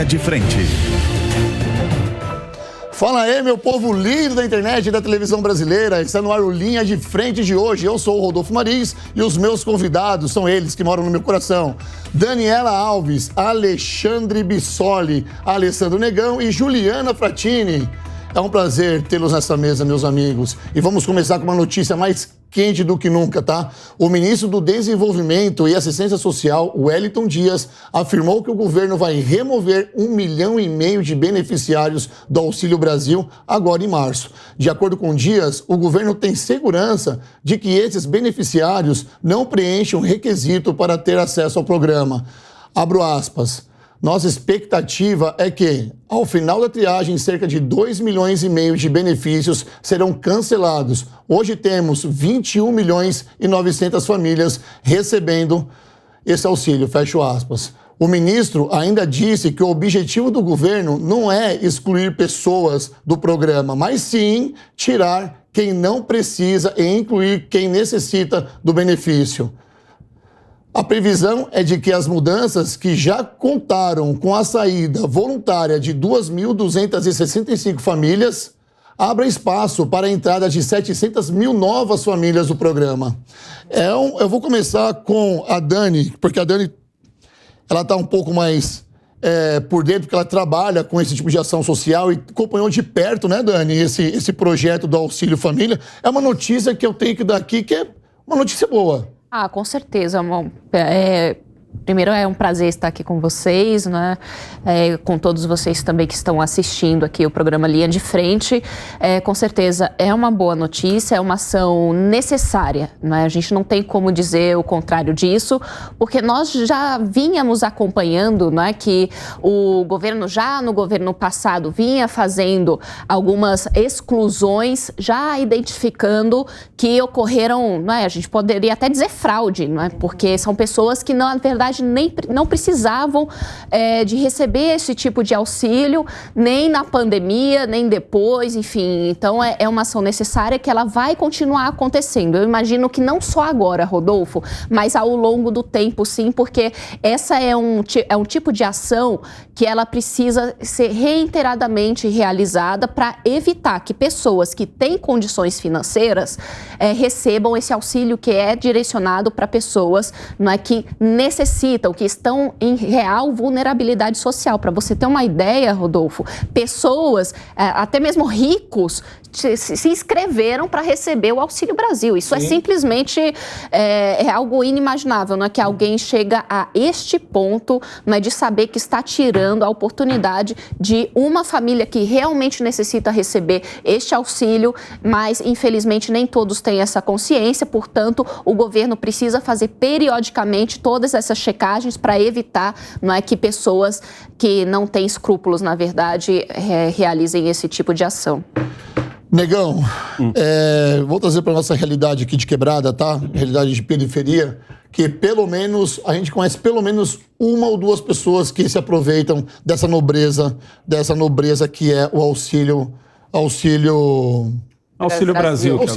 Linha de Frente. Fala aí, meu povo lindo da internet e da televisão brasileira. Está no ar o Linha de Frente de hoje. Eu sou o Rodolfo Marins e os meus convidados são eles que moram no meu coração. Daniela Alves, Alexandre Bissoli, Alessandro Negão e Juliana Fratini. É um prazer tê-los nessa mesa, meus amigos. E vamos começar com uma notícia mais quente do que nunca, tá? O ministro do Desenvolvimento e Assistência Social, Wellington Dias, afirmou que o governo vai remover 1,5 milhão de beneficiários do Auxílio Brasil agora em março. De acordo com Dias, o governo tem segurança de que esses beneficiários não preenchem um requisito para ter acesso ao programa. Abro aspas. Nossa expectativa é que, ao final da triagem, cerca de 2,5 milhões de benefícios serão cancelados. Hoje temos 21 milhões e 900 famílias recebendo esse auxílio, fecho aspas. O ministro ainda disse que o objetivo do governo não é excluir pessoas do programa, mas sim tirar quem não precisa e incluir quem necessita do benefício. A previsão é de que as mudanças que já contaram com a saída voluntária de 2.265 famílias abra espaço para a entrada de 700 mil novas famílias do programa. Eu vou começar com a Dani, porque a Dani ela está um pouco mais por dentro, porque ela trabalha com esse tipo de ação social e acompanhou de perto, né, Dani, esse projeto do Auxílio Família. É uma notícia que eu tenho que dar aqui, que é uma notícia boa. Ah, com certeza. Primeiro é um prazer estar aqui com vocês, né? Com todos vocês também que estão assistindo aqui o programa Linha de Frente. Com certeza é uma boa notícia, é uma ação necessária, né? A gente não tem como dizer o contrário disso, porque nós já vínhamos acompanhando, né, que o governo já no governo passado vinha fazendo algumas exclusões, já identificando que ocorreram, né, a gente poderia até dizer fraude, né? Porque são pessoas que na verdade não precisavam de receber esse tipo de auxílio, nem na pandemia, nem depois, enfim. Então, é uma ação necessária que ela vai continuar acontecendo. Eu imagino que não só agora, Rodolfo, mas ao longo do tempo, sim, porque essa é um tipo de ação que ela precisa ser reiteradamente realizada para evitar que pessoas que têm condições financeiras recebam esse auxílio que é direcionado para pessoas, não é, que necessitam, que estão em real vulnerabilidade social. Para você ter uma ideia, Rodolfo, pessoas, até mesmo ricos, se inscreveram para receber o Auxílio Brasil. Isso Sim. É simplesmente algo inimaginável, não é, que alguém chega a este ponto, não é, de saber que está tirando a oportunidade de uma família que realmente necessita receber este auxílio, mas infelizmente nem todos têm essa consciência, portanto o governo precisa fazer periodicamente todas essas checagens para evitar, não é, que pessoas que não têm escrúpulos, na verdade, realizem esse tipo de ação. Negão, vou trazer para a nossa realidade aqui de quebrada, tá? Realidade de periferia, que pelo menos, a gente conhece pelo menos uma ou duas pessoas que se aproveitam dessa nobreza que é o Auxílio Brasil. Auxílio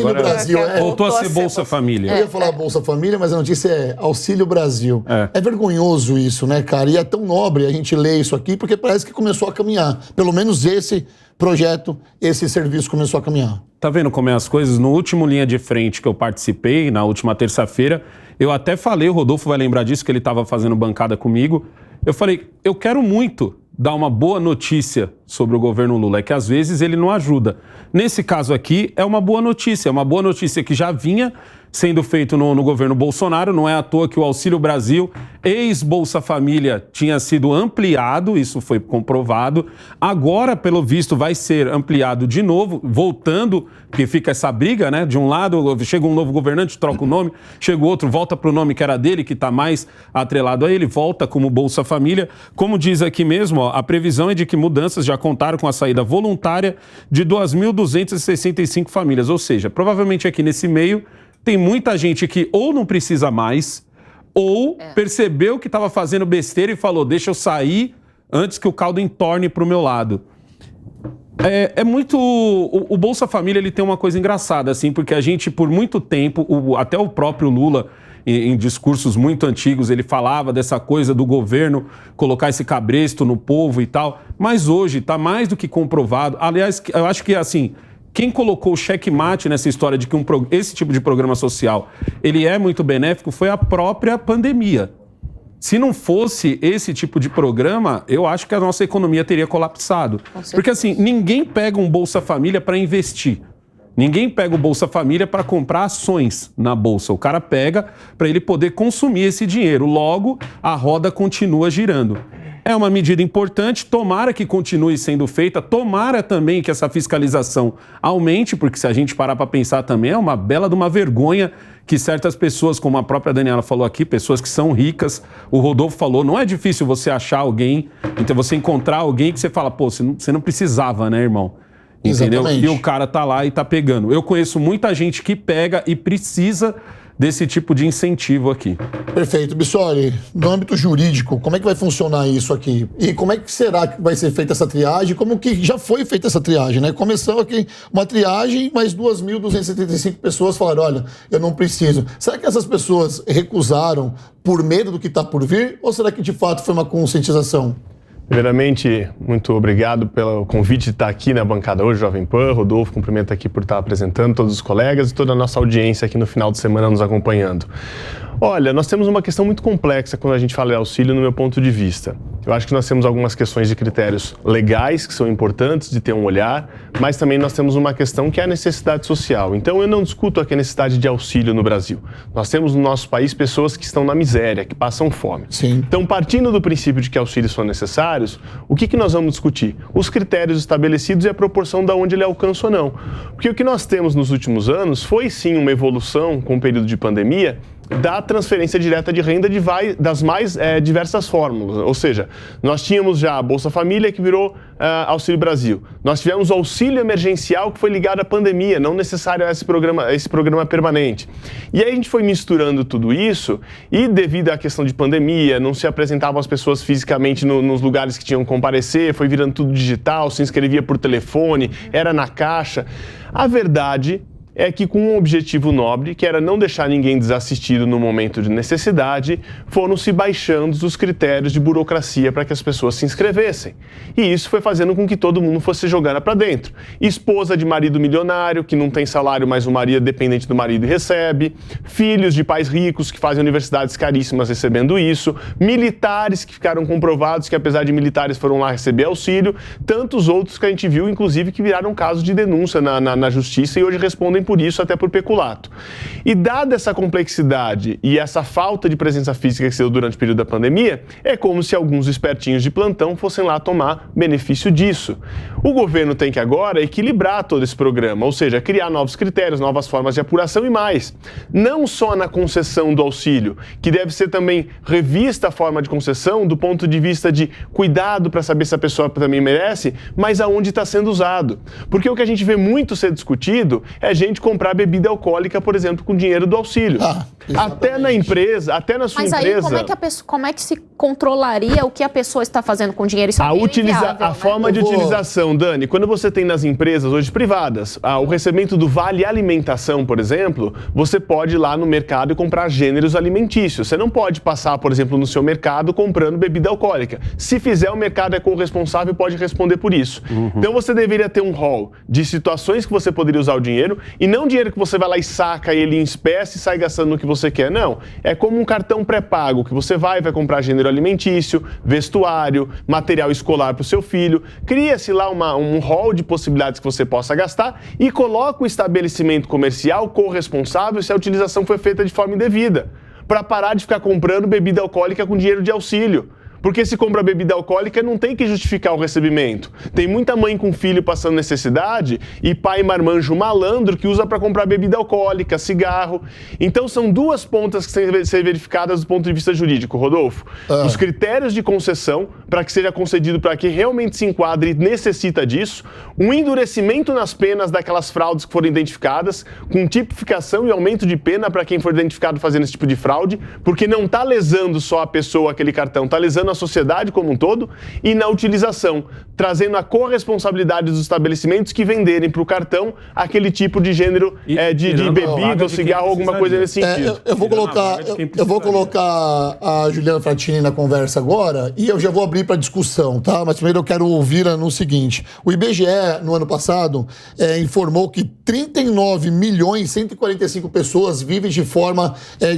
agora Brasil. Voltou a ser Bolsa Família. Eu ia falar Bolsa Família, mas a notícia é Auxílio Brasil. É vergonhoso isso, né, cara? E é tão nobre a gente ler isso aqui, porque parece que começou a caminhar. Pelo menos esse projeto, esse serviço começou a caminhar. Tá vendo como é as coisas? No último Linha de Frente que eu participei, na última terça-feira, eu até falei, o Rodolfo vai lembrar disso, que ele estava fazendo bancada comigo. Eu falei, eu quero muito dar uma boa notícia sobre o governo Lula, é que às vezes ele não ajuda. Nesse caso aqui, é uma boa notícia que já vinha sendo feito no governo Bolsonaro. Não é à toa que o Auxílio Brasil, ex-Bolsa Família, tinha sido ampliado, isso foi comprovado. Agora, pelo visto, vai ser ampliado de novo, voltando, porque fica essa briga, né? De um lado, chega um novo governante, troca o nome, chega outro, volta para o nome que era dele, que está mais atrelado a ele, volta como Bolsa Família. Como diz aqui mesmo, ó, a previsão é de que mudanças já contaram com a saída voluntária de 2.265 famílias, ou seja, provavelmente aqui nesse meio tem muita gente que ou não precisa mais, ou percebeu que estava fazendo besteira e falou, deixa eu sair antes que o caldo entorne para o meu lado. O Bolsa Família, ele tem uma coisa engraçada, assim, porque a gente, por muito tempo, até o próprio Lula, em discursos muito antigos, ele falava dessa coisa do governo colocar esse cabresto no povo e tal, mas hoje está mais do que comprovado. Aliás, eu acho que, assim, quem colocou o checkmate nessa história de que esse tipo de programa social ele é muito benéfico foi a própria pandemia. Se não fosse esse tipo de programa, eu acho que a nossa economia teria colapsado. Porque, assim, ninguém pega um Bolsa Família para investir. Ninguém pega o Bolsa Família para comprar ações na Bolsa. O cara pega para ele poder consumir esse dinheiro. Logo, a roda continua girando. É uma medida importante, tomara que continue sendo feita, tomara também que essa fiscalização aumente, porque se a gente parar para pensar também, é uma bela de uma vergonha que certas pessoas, como a própria Daniela falou aqui, pessoas que são ricas, o Rodolfo falou, não é difícil você achar alguém, então você encontrar alguém que você fala, pô, você não precisava, né, irmão? Entendeu? Exatamente. E o cara tá lá e tá pegando. Eu conheço muita gente que pega e precisa desse tipo de incentivo aqui. Perfeito. Bissoli, no âmbito jurídico, como é que vai funcionar isso aqui? E como é que será que vai ser feita essa triagem? Como que já foi feita essa triagem, né? Começou aqui uma triagem, mas 2.275 pessoas falaram, olha, eu não preciso. Será que essas pessoas recusaram por medo do que está por vir? Ou será que de fato foi uma conscientização? Primeiramente, muito obrigado pelo convite de estar aqui na bancada hoje, Jovem Pan. Rodolfo, cumprimento aqui por estar apresentando todos os colegas e toda a nossa audiência aqui no final de semana nos acompanhando. Olha, nós temos uma questão muito complexa quando a gente fala de auxílio, no meu ponto de vista. Eu acho que nós temos algumas questões de critérios legais que são importantes de ter um olhar, mas também nós temos uma questão que é a necessidade social. Então eu não discuto aqui a necessidade de auxílio no Brasil. Nós temos no nosso país pessoas que estão na miséria, que passam fome. Sim. Então, partindo do princípio de que auxílios são necessários, o que nós vamos discutir? Os critérios estabelecidos e a proporção de onde ele alcança ou não. Porque o que nós temos nos últimos anos foi sim uma evolução com o período de pandemia da transferência direta de renda das mais diversas fórmulas. Ou seja, nós tínhamos já a Bolsa Família, que virou Auxílio Brasil. Nós tivemos o auxílio emergencial, que foi ligado à pandemia, não necessário a esse programa permanente. E aí a gente foi misturando tudo isso e, devido à questão de pandemia, não se apresentavam as pessoas fisicamente nos lugares que tinham que comparecer, foi virando tudo digital, se inscrevia por telefone, era na caixa. A verdade é que, com um objetivo nobre, que era não deixar ninguém desassistido no momento de necessidade, foram se baixando os critérios de burocracia para que as pessoas se inscrevessem. E isso foi fazendo com que todo mundo fosse jogando para dentro. Esposa de marido milionário, que não tem salário, mas o marido é dependente do marido e recebe. Filhos de pais ricos, que fazem universidades caríssimas recebendo isso. Militares, que ficaram comprovados que, apesar de militares, foram lá receber auxílio. Tantos outros que a gente viu, inclusive, que viraram casos de denúncia na justiça e hoje respondem por isso, até por peculato. E dada essa complexidade e essa falta de presença física que se deu durante o período da pandemia, é como se alguns espertinhos de plantão fossem lá tomar benefício disso. O governo tem que agora equilibrar todo esse programa, ou seja, criar novos critérios, novas formas de apuração e mais. Não só na concessão do auxílio, que deve ser também revista a forma de concessão do ponto de vista de cuidado para saber se a pessoa também merece, mas aonde está sendo usado. Porque o que a gente vê muito ser discutido é gente comprar bebida alcoólica, por exemplo, com dinheiro do auxílio. Até na empresa, até na sua empresa... Mas aí como é que se controlaria o que a pessoa está fazendo com o dinheiro? Isso a forma de utilização, Dani, quando você tem nas empresas hoje privadas, o recebimento do vale alimentação, por exemplo, você pode ir lá no mercado e comprar gêneros alimentícios. Você não pode passar, por exemplo, no seu mercado comprando bebida alcoólica. Se fizer, o mercado é corresponsável e pode responder por isso. Então você deveria ter um rol de situações que você poderia usar o dinheiro e não dinheiro que você vai lá e saca ele em espécie e sai gastando no que você quer. Não. É como um cartão pré-pago que você vai comprar gênero alimentício, vestuário, material escolar para o seu filho. Cria-se lá um rol de possibilidades que você possa gastar e coloca o estabelecimento comercial corresponsável se a utilização foi feita de forma indevida, para parar de ficar comprando bebida alcoólica com dinheiro de auxílio. Porque se compra bebida alcoólica, não tem que justificar o recebimento. Tem muita mãe com filho passando necessidade e pai marmanjo malandro que usa para comprar bebida alcoólica, cigarro. Então são duas pontas que têm que ser verificadas do ponto de vista jurídico, Rodolfo. Os critérios de concessão, para que seja concedido para quem realmente se enquadre e necessita disso. Um endurecimento nas penas daquelas fraudes que foram identificadas, com tipificação e aumento de pena para quem for identificado fazendo esse tipo de fraude, porque não está lesando só a pessoa, aquele cartão, está lesando na sociedade como um todo e na utilização, trazendo a corresponsabilidade dos estabelecimentos que venderem para o cartão aquele tipo de gênero de bebida ou cigarro, alguma coisa nesse sentido. Eu vou colocar a Juliana Frattini na conversa agora e eu já vou abrir para discussão, tá? Mas primeiro eu quero ouvir no seguinte. O IBGE, no ano passado, informou que 39.145 pessoas vivem de forma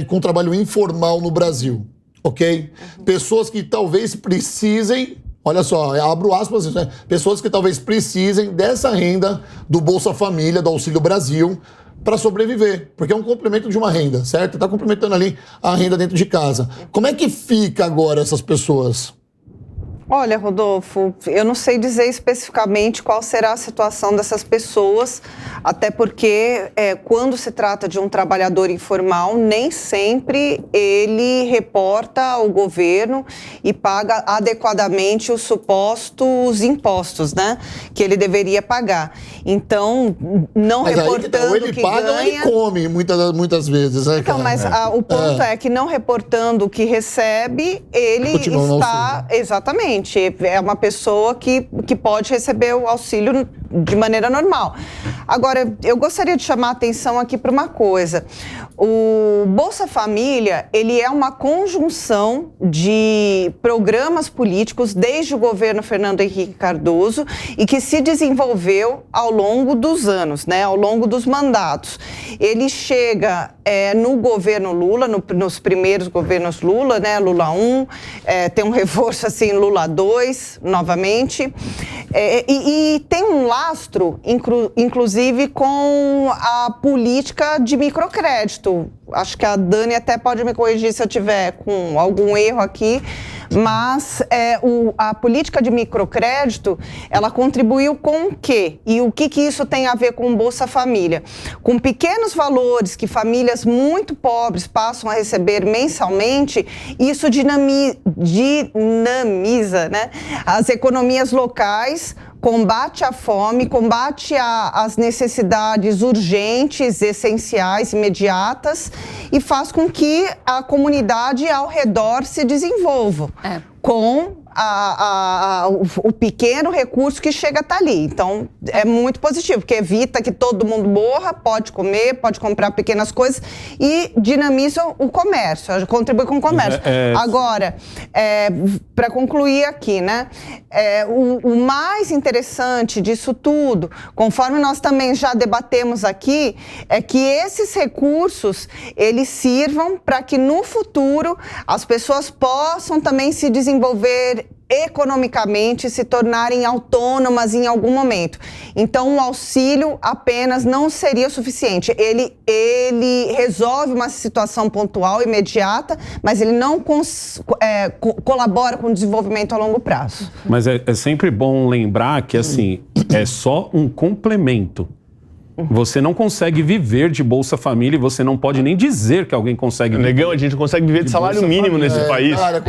com trabalho informal no Brasil, ok? Pessoas que talvez precisem, olha só, abro aspas, né? Pessoas que talvez precisem dessa renda do Bolsa Família, do Auxílio Brasil, para sobreviver, porque é um complemento de uma renda, certo? Está complementando ali a renda dentro de casa. Como é que fica agora essas pessoas? Olha, Rodolfo, eu não sei dizer especificamente qual será a situação dessas pessoas, até porque quando se trata de um trabalhador informal, nem sempre ele reporta ao governo e paga adequadamente os supostos impostos, né, que ele deveria pagar. Então, não reportando ou ele que paga ganha... ou ele come, muitas vezes. Né, então, mas o ponto é que não reportando o que recebe, ele está... Exatamente. É uma pessoa que pode receber o auxílio de maneira normal. Agora, eu gostaria de chamar a atenção aqui para uma coisa. O Bolsa Família, ele é uma conjunção de programas políticos desde o governo Fernando Henrique Cardoso e que se desenvolveu ao longo dos anos, né, ao longo dos mandatos. Ele chega no governo Lula, nos primeiros governos Lula, né, Lula 1, tem um reforço assim, Lula 2, novamente, e tem um lastro, inclusive, com a política de microcrédito. Acho que a Dani até pode me corrigir se eu tiver com algum erro aqui, mas a política de microcrédito, ela contribuiu com o quê? E o que isso tem a ver com o Bolsa Família? Com pequenos valores que famílias muito pobres passam a receber mensalmente, isso dinamiza, né, as economias locais, combate a fome, combate as necessidades urgentes, essenciais, imediatas e faz com que a comunidade ao redor se desenvolva com o pequeno recurso que chega a estar ali. Então, é muito positivo, porque evita que todo mundo morra, pode comer, pode comprar pequenas coisas e dinamiza o comércio, contribui com o comércio. Agora, para concluir aqui, né, o mais interessante disso tudo, conforme nós também já debatemos aqui, é que esses recursos, eles sirvam para que no futuro as pessoas possam também se desenvolver economicamente, se tornarem autônomas em algum momento. Então, o auxílio apenas não seria suficiente. Ele resolve uma situação pontual, imediata, mas ele não colabora com o desenvolvimento a longo prazo. Mas é sempre bom lembrar que, assim, é só um complemento. Você não consegue viver de Bolsa Família e você não pode nem dizer que alguém consegue viver. Negão, a gente não consegue viver de salário mínimo nesse país. Cara,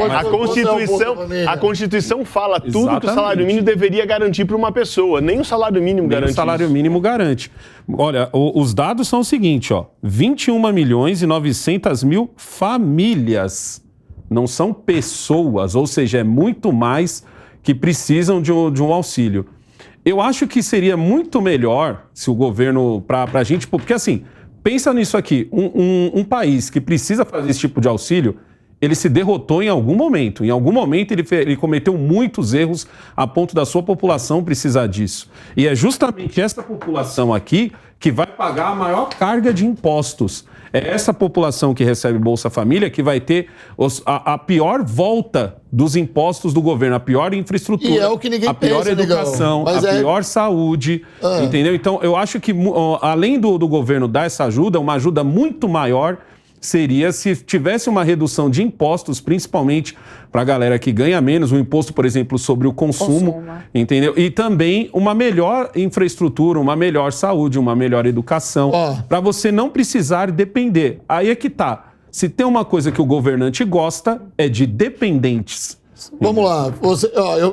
a Constituição fala tudo que o salário mínimo deveria garantir para uma pessoa. Nem o salário mínimo garante. O salário mínimo garante. Olha, os dados são o seguinte, 21.900.000 famílias. Não são pessoas, ou seja, é muito mais que precisam de um auxílio. Eu acho que seria muito melhor se o governo, para a gente... Porque assim, pensa nisso aqui, um país que precisa fazer esse tipo de auxílio, ele se derrotou em algum momento. Em algum momento ele cometeu muitos erros a ponto da sua população precisar disso. E é justamente essa população aqui que vai pagar a maior carga de impostos. É essa população que recebe Bolsa Família que vai ter a pior volta dos impostos do governo, a pior infraestrutura, e é o que ninguém a pior pensa, educação, pior saúde, entendeu? Então, eu acho que, além do governo dar essa ajuda, uma ajuda muito maior seria se tivesse uma redução de impostos, principalmente para a galera que ganha menos, um imposto, por exemplo, sobre o consumo, entendeu? E também uma melhor infraestrutura, uma melhor saúde, uma melhor educação, para você não precisar depender. Aí é que tá. Se tem uma coisa que o governante gosta, é de dependentes. Vamos lá.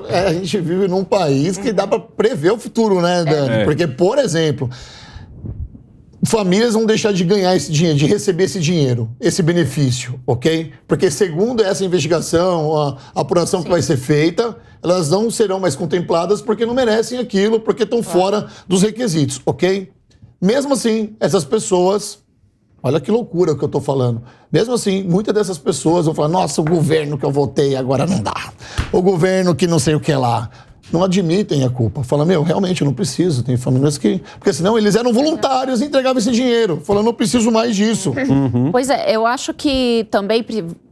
A gente vive num país que dá para prever o futuro, né, Dani? Porque, por exemplo... famílias vão deixar de ganhar esse dinheiro, de receber esse dinheiro, esse benefício, ok? Porque segundo essa investigação, a apuração que vai ser feita, elas não serão mais contempladas porque não merecem aquilo, porque estão fora dos requisitos, ok? Mesmo assim, essas pessoas, olha que loucura que eu estou falando, mesmo assim, muitas dessas pessoas vão falar, nossa, o governo que eu votei agora não dá, o governo que não sei o que lá. Não admitem a culpa. Falam, realmente eu não preciso. Tem famílias que... Porque senão eles eram voluntários e entregavam esse dinheiro. Falando, não preciso mais disso. Pois é, eu acho que também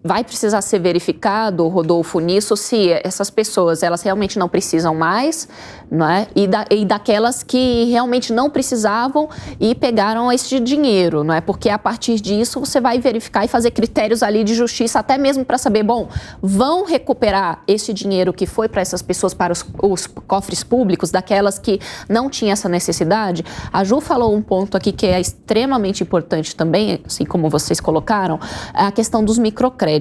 vai precisar ser verificado, Rodolfo, nisso, se essas pessoas, elas realmente não precisam mais, não é? E daquelas que realmente não precisavam e pegaram esse dinheiro, não é? Porque a partir disso você vai verificar e fazer critérios ali de justiça, até mesmo para saber, bom, vão recuperar esse dinheiro que foi para essas pessoas, para os cofres públicos, daquelas que não tinham essa necessidade. A Ju falou um ponto aqui que é extremamente importante também, assim como vocês colocaram, a questão dos microcréditos.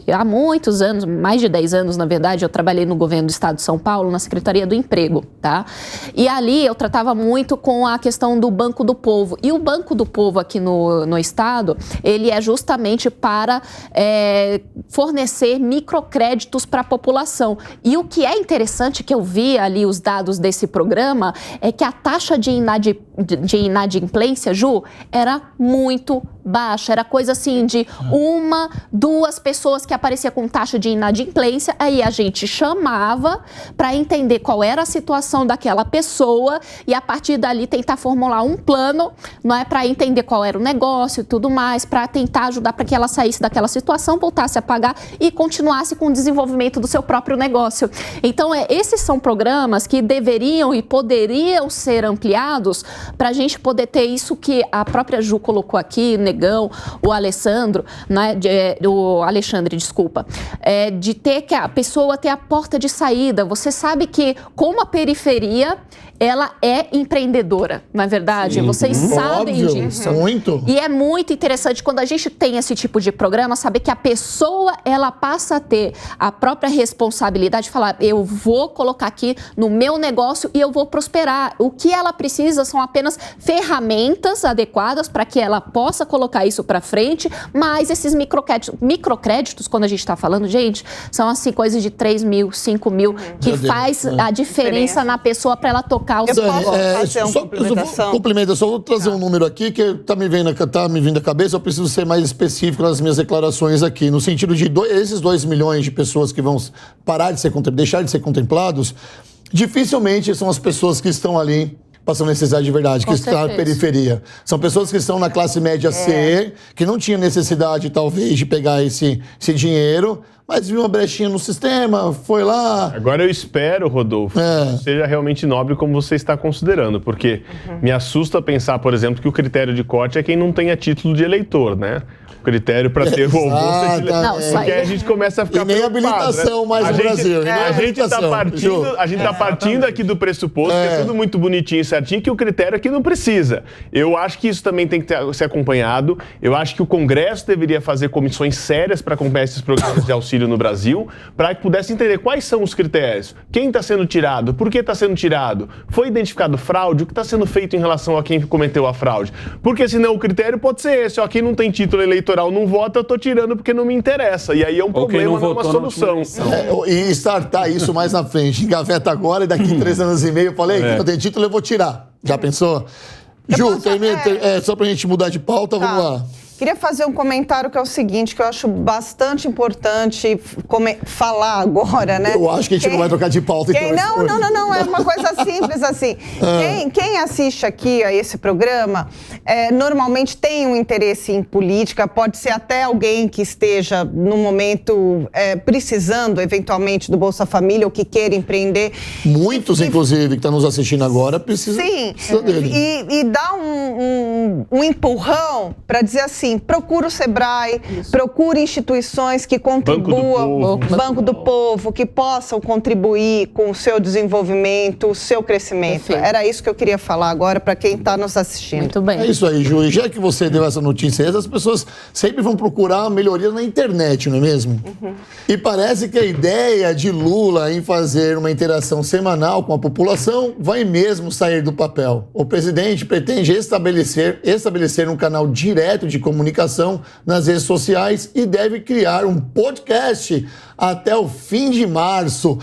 Há muitos anos, mais de 10 anos, na verdade, eu trabalhei no governo do estado de São Paulo, na Secretaria do Emprego, tá? E ali eu tratava muito com a questão do Banco do Povo. E o Banco do Povo aqui no estado, ele é justamente para fornecer microcréditos para a população. E o que é interessante, que eu vi ali os dados desse programa, é que a taxa de inadimplência, Ju, era muito baixa. Era coisa assim de 1, 2 pessoas que apareciam com taxa de inadimplência, aí a gente chamava para entender qual era a situação daquela pessoa e a partir dali tentar formular um plano, não é, para entender qual era o negócio e tudo mais, para tentar ajudar para que ela saísse daquela situação, voltasse a pagar e continuasse com o desenvolvimento do seu próprio negócio. Então, esses são programas que deveriam e poderiam ser ampliados para a gente poder ter isso que a própria Ju colocou aqui, o Negão, o Alessandro, né, o Alexandre, desculpa, de ter que a pessoa ter a porta de saída. Você sabe que, como a periferia, ela é empreendedora, não é verdade? Sim. Vocês sabem disso. Muito. E é muito interessante quando a gente tem esse tipo de programa, saber que a pessoa, ela passa a ter a própria responsabilidade de falar, eu vou colocar aqui no meu negócio e eu vou prosperar. O que ela precisa são apenas ferramentas adequadas para que ela possa colocar isso para frente, mas esses microcréditos, quando a gente está falando, gente, são assim coisas de 3 mil, 5 mil, que faz a diferença na pessoa para ela tocar. Eu posso fazer uma complementação? Complemento, eu só vou trazer um número aqui que tá me vindo à cabeça, eu preciso ser mais específico nas minhas declarações aqui, no sentido de esses 2 milhões de pessoas que vão parar de ser deixar de ser contemplados, dificilmente são as pessoas que estão ali passando necessidade de verdade, que estão na periferia. São pessoas que estão na classe média C, que não tinham necessidade, talvez, de pegar esse dinheiro, mas viu uma brechinha no sistema, foi lá... Agora eu espero, Rodolfo, que seja realmente nobre como você está considerando, porque me assusta pensar, por exemplo, que o critério de corte é quem não tenha título de eleitor, né? O critério para ter o almoço é porque aí a gente começa a ficar preocupado, nem habilitação, né? Mais no Brasil. A gente está partindo aqui do pressuposto que é tudo muito bonitinho e certinho, que o critério aqui não precisa. Eu acho que isso também tem que ser acompanhado. Eu acho que o Congresso deveria fazer comissões sérias para acompanhar esses programas de auxílio no Brasil, para que pudesse entender quais são os critérios. Quem está sendo tirado? Por que está sendo tirado? Foi identificado fraude? O que está sendo feito em relação a quem cometeu a fraude? Porque senão o critério pode ser esse. Ó, quem não tem título eleitoral não vota, eu tô tirando porque não me interessa. E aí é um problema, não é uma solução. E startar isso mais na frente. Engaveta agora e daqui 3 anos e meio eu falei, que não tem título, eu vou tirar. Já pensou? Ju, só pra gente mudar de pauta, vamos lá. Queria fazer um comentário que é o seguinte, que eu acho bastante importante falar agora, né? Eu acho que a gente não vai trocar de pauta. Não, é uma coisa simples assim. Quem assiste aqui a esse programa, normalmente tem um interesse em política, pode ser até alguém que esteja, no momento, precisando, eventualmente, do Bolsa Família ou que queira empreender. Muitos, inclusive, que estão nos assistindo agora, precisam dele. E dá um empurrão para dizer assim, assim, procura o Sebrae, procure instituições que contribuam, Banco do Povo, que possam contribuir com o seu desenvolvimento, o seu crescimento. Perfeito. Era isso que eu queria falar agora para quem está nos assistindo. Muito bem. É isso aí, Ju. E já que você deu essa notícia, as pessoas sempre vão procurar melhoria na internet, não é mesmo? E parece que a ideia de Lula em fazer uma interação semanal com a população vai mesmo sair do papel. O presidente pretende estabelecer um canal direto de comunicação nas redes sociais e deve criar um podcast até o fim de março.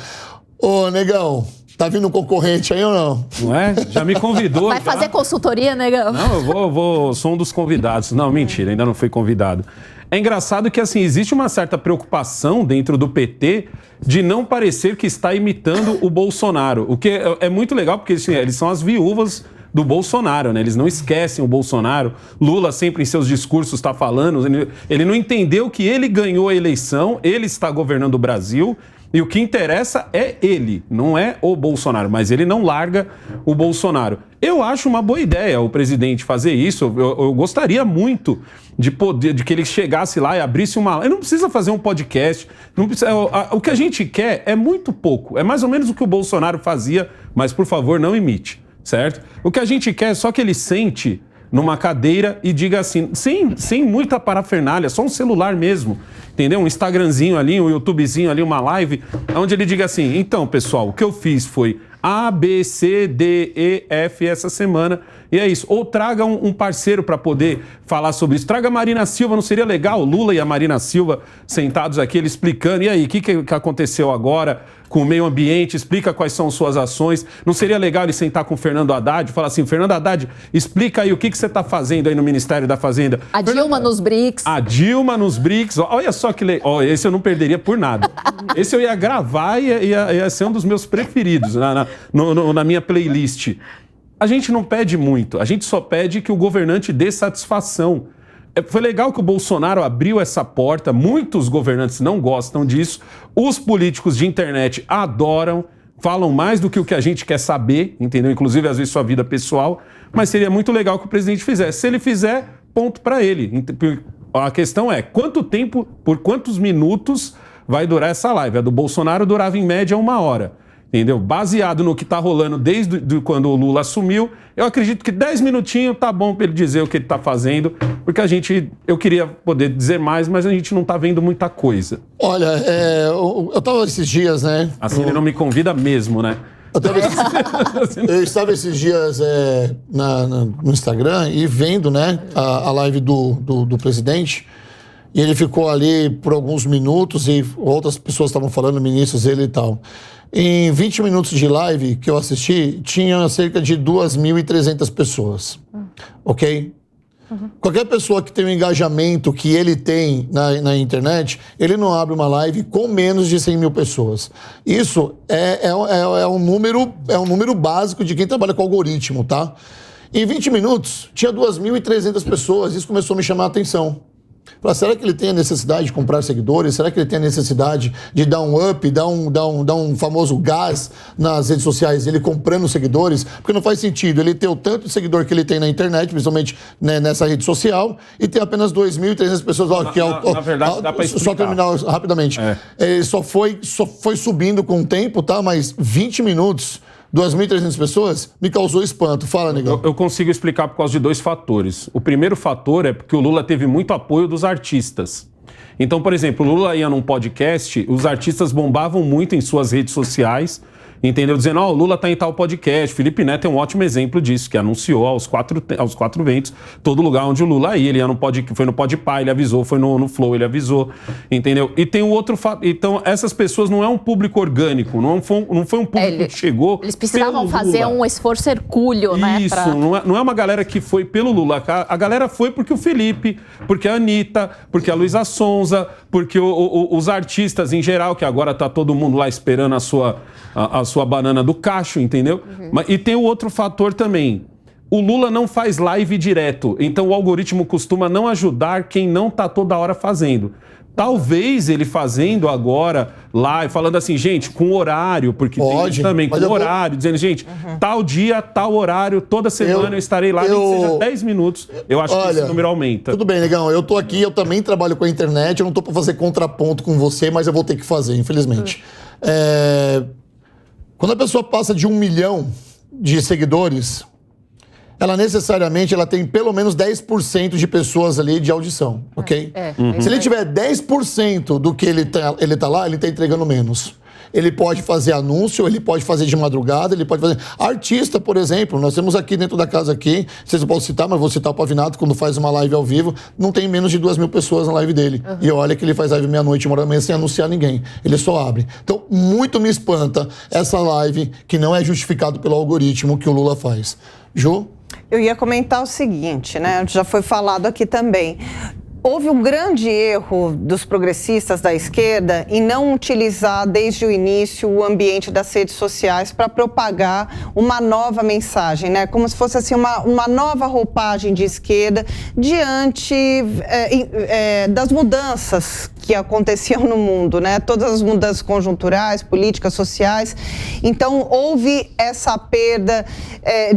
Ô, negão, tá vindo um concorrente aí ou não? Não é? Já me convidou. Vai fazer consultoria, negão? Não, eu vou, sou um dos convidados. Não, mentira, ainda não fui convidado. É engraçado que, assim, existe uma certa preocupação dentro do PT de não parecer que está imitando o Bolsonaro. O que é muito legal, porque assim, eles são as viúvas do Bolsonaro, né? Eles não esquecem o Bolsonaro. Lula sempre em seus discursos está falando. Ele não entendeu que ele ganhou a eleição, ele está governando o Brasil. E o que interessa é ele, não é o Bolsonaro, mas ele não larga o Bolsonaro. Eu acho uma boa ideia o presidente fazer isso. Eu gostaria muito de que ele chegasse lá e abrisse uma... Ele não precisa fazer um podcast. Não precisa, o que a gente quer é muito pouco. É mais ou menos o que o Bolsonaro fazia, mas por favor não imite, certo? O que a gente quer é só que ele sente numa cadeira e diga assim, sem muita parafernália, só um celular mesmo, entendeu? Um Instagramzinho ali, um YouTubezinho ali, uma live, onde ele diga assim, então, pessoal, o que eu fiz foi A, B, C, D, E, F essa semana, e é isso. Ou traga um parceiro para poder falar sobre isso. Traga a Marina Silva, não seria legal? O Lula e a Marina Silva sentados aqui, ele explicando, e aí, o que aconteceu agora com o meio ambiente, explica quais são suas ações. Não seria legal ele sentar com o Fernando Haddad e falar assim, Fernando Haddad, explica aí o que você está fazendo aí no Ministério da Fazenda. A Dilma nos BRICS. A Dilma nos BRICS. Olha só que legal. Esse eu não perderia por nada. Esse eu ia gravar e ia ser um dos meus preferidos na minha playlist. A gente não pede muito, a gente só pede que o governante dê satisfação. Foi legal que o Bolsonaro abriu essa porta, muitos governantes não gostam disso, os políticos de internet adoram, falam mais do que o que a gente quer saber, entendeu? Inclusive, às vezes, sua vida pessoal, mas seria muito legal que o presidente fizesse. Se ele fizer, ponto para ele. A questão é, quanto tempo, por quantos minutos vai durar essa live? A do Bolsonaro durava em média 1 hora. Entendeu? Baseado no que está rolando desde quando o Lula assumiu, eu acredito que 10 minutinhos tá bom para ele dizer o que ele está fazendo, porque eu queria poder dizer mais, mas a gente não está vendo muita coisa. Olha, eu estava esses dias, né? Assim ele não me convida mesmo, né? Eu estava esses dias no Instagram e vendo, né, a live do presidente. E ele ficou ali por alguns minutos e outras pessoas estavam falando, ministros, ele e tal. Em 20 minutos de live que eu assisti, tinha cerca de 2.300 pessoas. Ok? Qualquer pessoa que tem o engajamento que ele tem na internet, ele não abre uma live com menos de 100 mil pessoas. Isso é um número básico de quem trabalha com algoritmo, tá? Em 20 minutos, tinha 2.300 pessoas. Isso começou a me chamar a atenção. Falei, será que ele tem a necessidade de comprar seguidores? Será que ele tem a necessidade de dar um up, dar um famoso gás nas redes sociais, ele comprando seguidores? Porque não faz sentido ele ter o tanto de seguidor que ele tem na internet, principalmente, né, nessa rede social, e ter apenas 2.300 pessoas. Na verdade, dá para explicar. Só terminar rapidamente. Ele só foi subindo com o tempo, tá? Mas 20 minutos... 2.300 pessoas, me causou espanto. Fala, negão. Eu consigo explicar por causa de 2 fatores. O primeiro fator é porque o Lula teve muito apoio dos artistas. Então, por exemplo, o Lula ia num podcast, os artistas bombavam muito em suas redes sociais, entendeu? Dizendo, o Lula tá em tal podcast. Felipe Neto é um ótimo exemplo disso, que anunciou aos quatro ventos todo lugar onde o Lula ia. Ele ia foi no Podpah, ele avisou, foi no Flow, ele avisou, entendeu? E tem o outro fato. Então, essas pessoas não é um público orgânico, não foi um público que chegou. Eles precisavam fazer um esforço hercúleo, né? Isso, não é uma galera que foi pelo Lula. A galera foi porque o Felipe, porque a Anitta, porque a Luísa Sonza, porque os artistas em geral, que agora tá todo mundo lá esperando a sua banana do cacho, entendeu? E tem o outro fator também. O Lula não faz live direto, então o algoritmo costuma não ajudar quem não tá toda hora fazendo. Talvez ele fazendo agora lá e falando assim, gente, com horário, porque tem isso também, com horário, dizendo, gente, tal dia, tal horário, toda semana eu estarei lá, nem que seja 10 minutos, eu acho que esse número aumenta. Tudo bem, negão, eu tô aqui, eu também trabalho com a internet, eu não tô pra fazer contraponto com você, mas eu vou ter que fazer, infelizmente. Quando a pessoa passa de 1 milhão de seguidores, ela necessariamente tem pelo menos 10% de pessoas ali de audição, ok? Se ele tiver 10% do que ele tá lá, ele tá entregando menos. Ele pode fazer anúncio, ele pode fazer de madrugada, ele pode fazer... Artista, por exemplo, nós temos aqui dentro da casa aqui, não sei se eu posso citar, mas vou citar o Pavinato, quando faz uma live ao vivo, não tem menos de 2.000 pessoas na live dele. E olha que ele faz live meia-noite, 1h da manhã, sem anunciar ninguém. Ele só abre. Então, muito me espanta essa live que não é justificado pelo algoritmo que o Lula faz. Ju? Eu ia comentar o seguinte, né? Já foi falado aqui também. Houve um grande erro dos progressistas da esquerda em não utilizar desde o início o ambiente das redes sociais para propagar uma nova mensagem, né? Como se fosse assim uma nova roupagem de esquerda diante das mudanças que aconteciam no mundo, né? Todas as mudanças conjunturais, políticas, sociais. Então, houve essa perda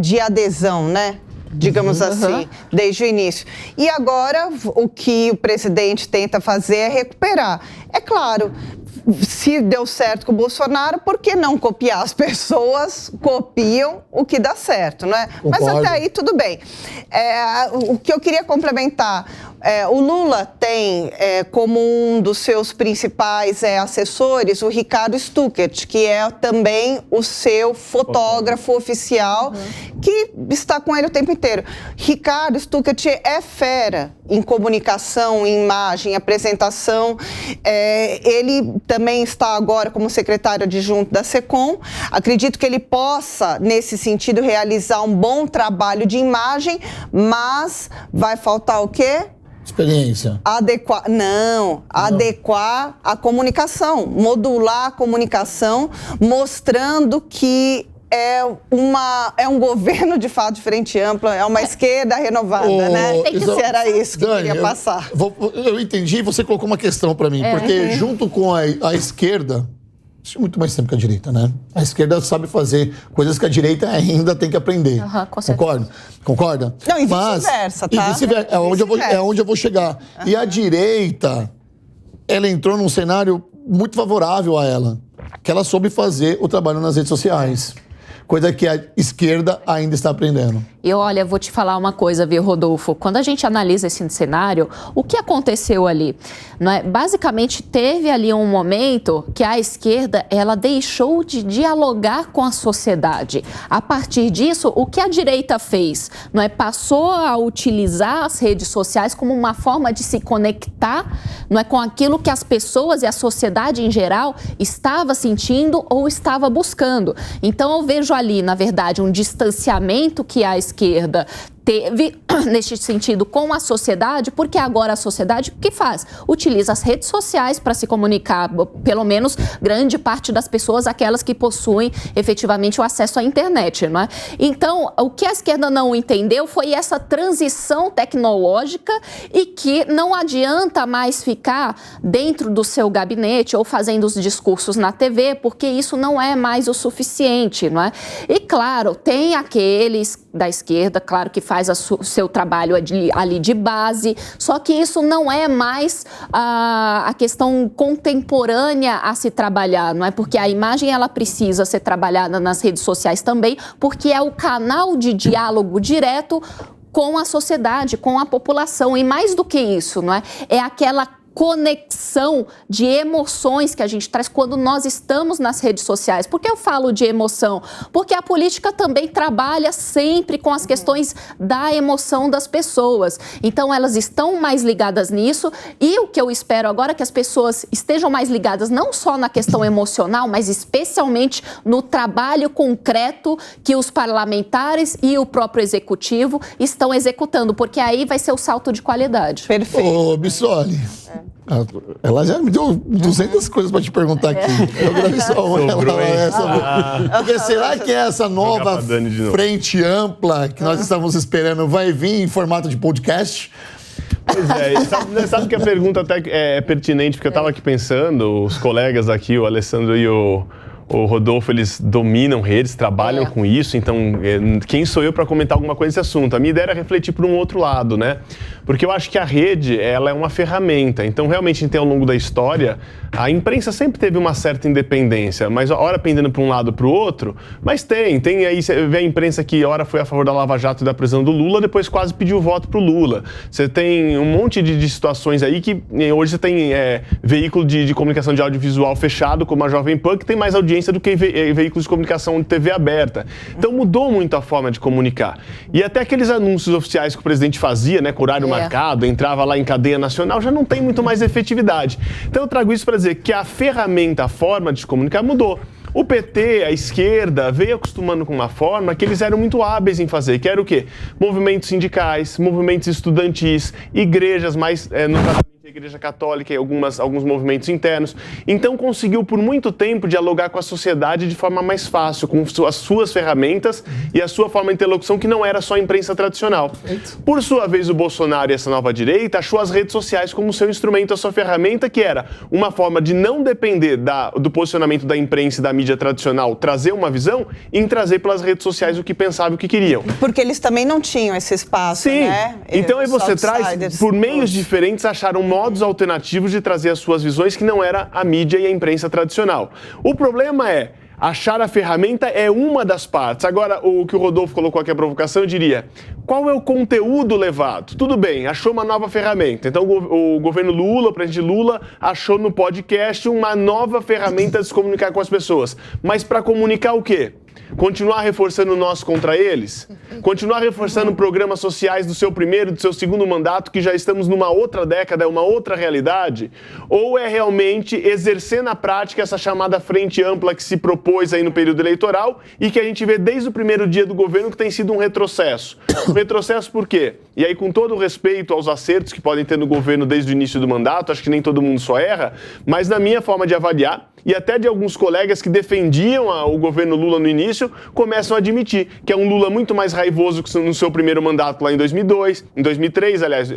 de adesão, né? Digamos assim, desde o início. E agora, o que o presidente tenta fazer é recuperar. É claro, se deu certo com o Bolsonaro, por que não copiar? As pessoas copiam o que dá certo, não é? Concordo. Mas até aí tudo bem. O que eu queria complementar, o Lula tem como um dos seus principais assessores o Ricardo Stuckert, que é também o seu fotógrafo oficial, que está com ele o tempo inteiro. Ricardo Stuckert é fera em comunicação, em imagem, apresentação. Ele também está agora como secretário adjunto da SECOM. Acredito que ele possa, nesse sentido, realizar um bom trabalho de imagem, mas vai faltar o quê? Experiência. Adequar a comunicação, modular a comunicação, mostrando que é um governo de fato de frente ampla, é uma esquerda renovada, né? Tem que ser, era isso que Dani, eu queria passar. Eu entendi e você colocou uma questão para mim, porque junto com a esquerda, isso é muito mais tempo que a direita, né? A esquerda sabe fazer coisas que a direita ainda tem que aprender. Concorda? Não, e vice-versa, tá? E vice-versa, é onde eu vou chegar. E a direita, ela entrou num cenário muito favorável a ela, que ela soube fazer o trabalho nas redes sociais. Coisa que a esquerda ainda está aprendendo. E olha, vou te falar uma coisa, viu, Rodolfo? Quando a gente analisa esse cenário, o que aconteceu ali? Não é? Basicamente, teve ali um momento que a esquerda ela deixou de dialogar com a sociedade. A partir disso, o que a direita fez? Não é? Passou a utilizar as redes sociais como uma forma de se conectar, não é, com aquilo que as pessoas e a sociedade em geral estava sentindo ou estava buscando. Então, eu vejo ali, na verdade, um distanciamento que a esquerda teve, neste sentido, com a sociedade, porque agora a sociedade, o que faz? Utiliza as redes sociais para se comunicar, pelo menos grande parte das pessoas, aquelas que possuem efetivamente o acesso à internet, não é? Então, o que a esquerda não entendeu foi essa transição tecnológica e que não adianta mais ficar dentro do seu gabinete ou fazendo os discursos na TV, porque isso não é mais o suficiente, não é? E, claro, tem aqueles da esquerda, claro, que faz o seu trabalho ali de base, só que isso não é mais a questão contemporânea a se trabalhar, não é? Porque a imagem ela precisa ser trabalhada nas redes sociais também, porque é o canal de diálogo direto com a sociedade, com a população, e mais do que isso, não é? É aquela conexão de emoções que a gente traz quando nós estamos nas redes sociais. Por que eu falo de emoção? Porque a política também trabalha sempre com as questões da emoção das pessoas. Então, elas estão mais ligadas nisso e o que eu espero agora é que as pessoas estejam mais ligadas não só na questão emocional, mas especialmente no trabalho concreto que os parlamentares e o próprio executivo estão executando, porque aí vai ser o salto de qualidade. Perfeito. Ô, Bissoli, ela já me deu 200 coisas para te perguntar aqui. Eu gravei só uma. Porque será que essa nova frente ampla que nós estamos esperando vai vir em formato de podcast? Pois é, sabe que a pergunta até é pertinente, porque eu estava aqui pensando, os colegas aqui, o Alessandro e o Rodolfo, eles dominam redes, trabalham com isso, então quem sou eu para comentar alguma coisa nesse assunto? A minha ideia era refletir por um outro lado, né? Porque eu acho que a rede, ela é uma ferramenta, então realmente ao longo da história, a imprensa sempre teve uma certa independência, mas hora pendendo para um lado para o outro, mas tem aí, você vê a imprensa que hora foi a favor da Lava Jato e da prisão do Lula, depois quase pediu voto para o Lula. Você tem um monte de situações aí que hoje você tem veículo de comunicação de audiovisual fechado, como a Jovem Pan, que tem mais audiência do que veículos de comunicação de TV aberta. Então mudou muito a forma de comunicar. E até aqueles anúncios oficiais que o presidente fazia, né, com horário marcado, entrava lá em cadeia nacional, já não tem muito mais efetividade. Então eu trago isso para dizer que a ferramenta, a forma de se comunicar mudou. O PT, a esquerda, veio acostumando com uma forma que eles eram muito hábeis em fazer, que era o quê? Movimentos sindicais, movimentos estudantis, igrejas mais, no caso da Igreja Católica e alguns movimentos internos. Então conseguiu por muito tempo dialogar com a sociedade de forma mais fácil, com as suas ferramentas e a sua forma de interlocução, que não era só a imprensa tradicional. Por sua vez, o Bolsonaro e essa nova direita achou as redes sociais como seu instrumento, a sua ferramenta, que era uma forma de não depender do posicionamento da imprensa e da mídia tradicional, trazer uma visão e em trazer pelas redes sociais o que pensavam e o que queriam. Porque eles também não tinham esse espaço, né? Então aí você traz, por meios diferentes, acharam modos alternativos de trazer as suas visões que não era a mídia e a imprensa tradicional. O problema é, achar a ferramenta é uma das partes. Agora, o que o Rodolfo colocou aqui, a provocação, eu diria, qual é o conteúdo levado? Tudo bem, achou uma nova ferramenta. Então, o governo Lula, o presidente Lula, achou no podcast uma nova ferramenta de se comunicar com as pessoas. Mas para comunicar o quê? Continuar reforçando nós contra eles? Continuar reforçando programas sociais do seu primeiro, do seu segundo mandato, que já estamos numa outra década, uma outra realidade? Ou é realmente exercer na prática essa chamada frente ampla que se propôs aí no período eleitoral e que a gente vê desde o primeiro dia do governo que tem sido um retrocesso? Um retrocesso por quê? E aí, com todo o respeito aos acertos que podem ter no governo desde o início do mandato, acho que nem todo mundo só erra, mas na minha forma de avaliar, e até de alguns colegas que defendiam o governo Lula no início, começam a admitir que é um Lula muito mais raivoso que no seu primeiro mandato lá em 2003, aliás.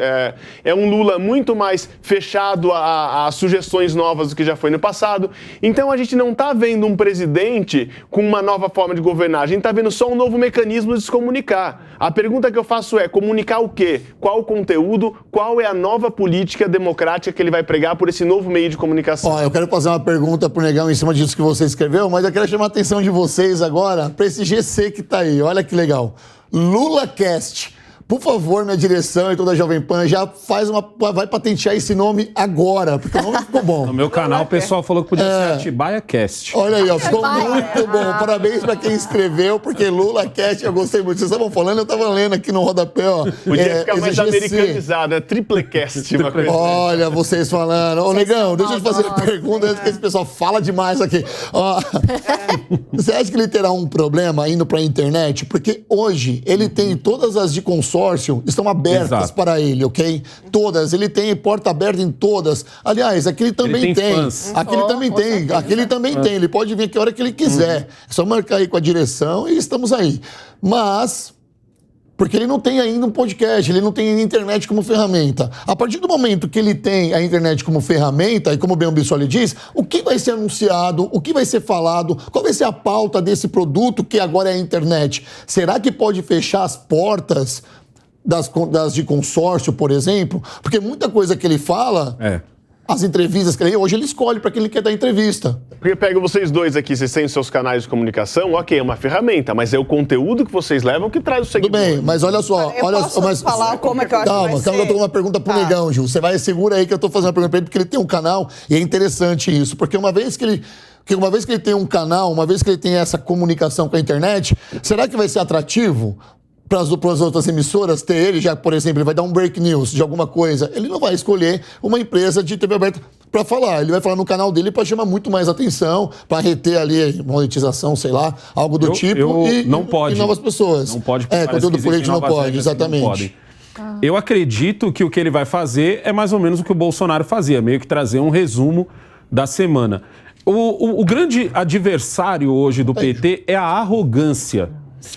É um Lula muito mais fechado a sugestões novas do que já foi no passado. Então a gente não está vendo um presidente com uma nova forma de governar, a gente está vendo só um novo mecanismo de se comunicar. A pergunta que eu faço é, comunicar o quê? Qual o conteúdo? Qual é a nova política democrática que ele vai pregar por esse novo meio de comunicação? Eu quero fazer uma pergunta pro Negão em cima disso que você escreveu, mas eu quero chamar a atenção de vocês agora para esse GC que tá aí. Olha que legal. LulaCast. Por favor, minha direção e toda a Jovem Pan, já vai patentear esse nome agora, porque o nome ficou bom. No meu canal, o pessoal falou que podia ser Atibaia Cast. Olha aí, ficou muito bom. Parabéns pra quem escreveu, porque LulaCast, eu gostei muito. Vocês estavam falando, eu tava lendo aqui no rodapé, Podia ficar mais americanizado, Triplecast. Olha, vocês falando. Ô, Negão, deixa eu te fazer uma pergunta, antes que esse pessoal fala demais aqui. Você acha que ele terá um problema indo pra internet? Porque hoje ele tem todas as de consórcio estão abertas para ele, ok? Todas. Ele tem porta aberta em todas. Aliás, aquele também tem. Aquele também tem. Aquele também tem. Ele pode vir aqui a hora que ele quiser. É só marcar aí com a direção e estamos aí. Mas, porque ele não tem ainda um podcast, ele não tem a internet como ferramenta. A partir do momento que ele tem a internet como ferramenta, e como bem o Bissoli diz, o que vai ser anunciado, o que vai ser falado, qual vai ser a pauta desse produto que agora é a internet? Será que pode fechar as portas das de consórcio, por exemplo? Porque muita coisa que ele fala, as entrevistas que ele... Hoje ele escolhe para quem ele quer dar entrevista. Porque pega vocês dois aqui, vocês têm os seus canais de comunicação, ok, é uma ferramenta, mas é o conteúdo que vocês levam que traz o seguidor. Tudo bem, mas olha só... falar como é que eu acho Calma, eu tô com uma pergunta pro Negão, Gil. Você vai, segura aí que eu tô fazendo uma pergunta pra ele, porque ele tem um canal e é interessante isso, porque uma vez que ele tem um canal, uma vez que ele tem essa comunicação com a internet, será que vai ser atrativo para as outras emissoras ter ele, já, por exemplo, ele vai dar um break news de alguma coisa, ele não vai escolher uma empresa de TV aberta para falar, ele vai falar no canal dele para chamar muito mais atenção, para reter ali monetização, sei lá, algo do tipo, não pode. E novas pessoas. Não pode. Conteúdo político não pode, exatamente. Eu acredito que o que ele vai fazer é mais ou menos o que o Bolsonaro fazia, meio que trazer um resumo da semana. O grande adversário hoje do PT é a arrogância.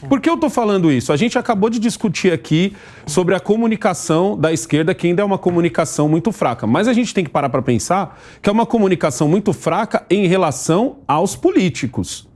Por que eu estou falando isso? A gente acabou de discutir aqui sobre a comunicação da esquerda, que ainda é uma comunicação muito fraca. Mas a gente tem que parar para pensar que é uma comunicação muito fraca em relação aos políticos.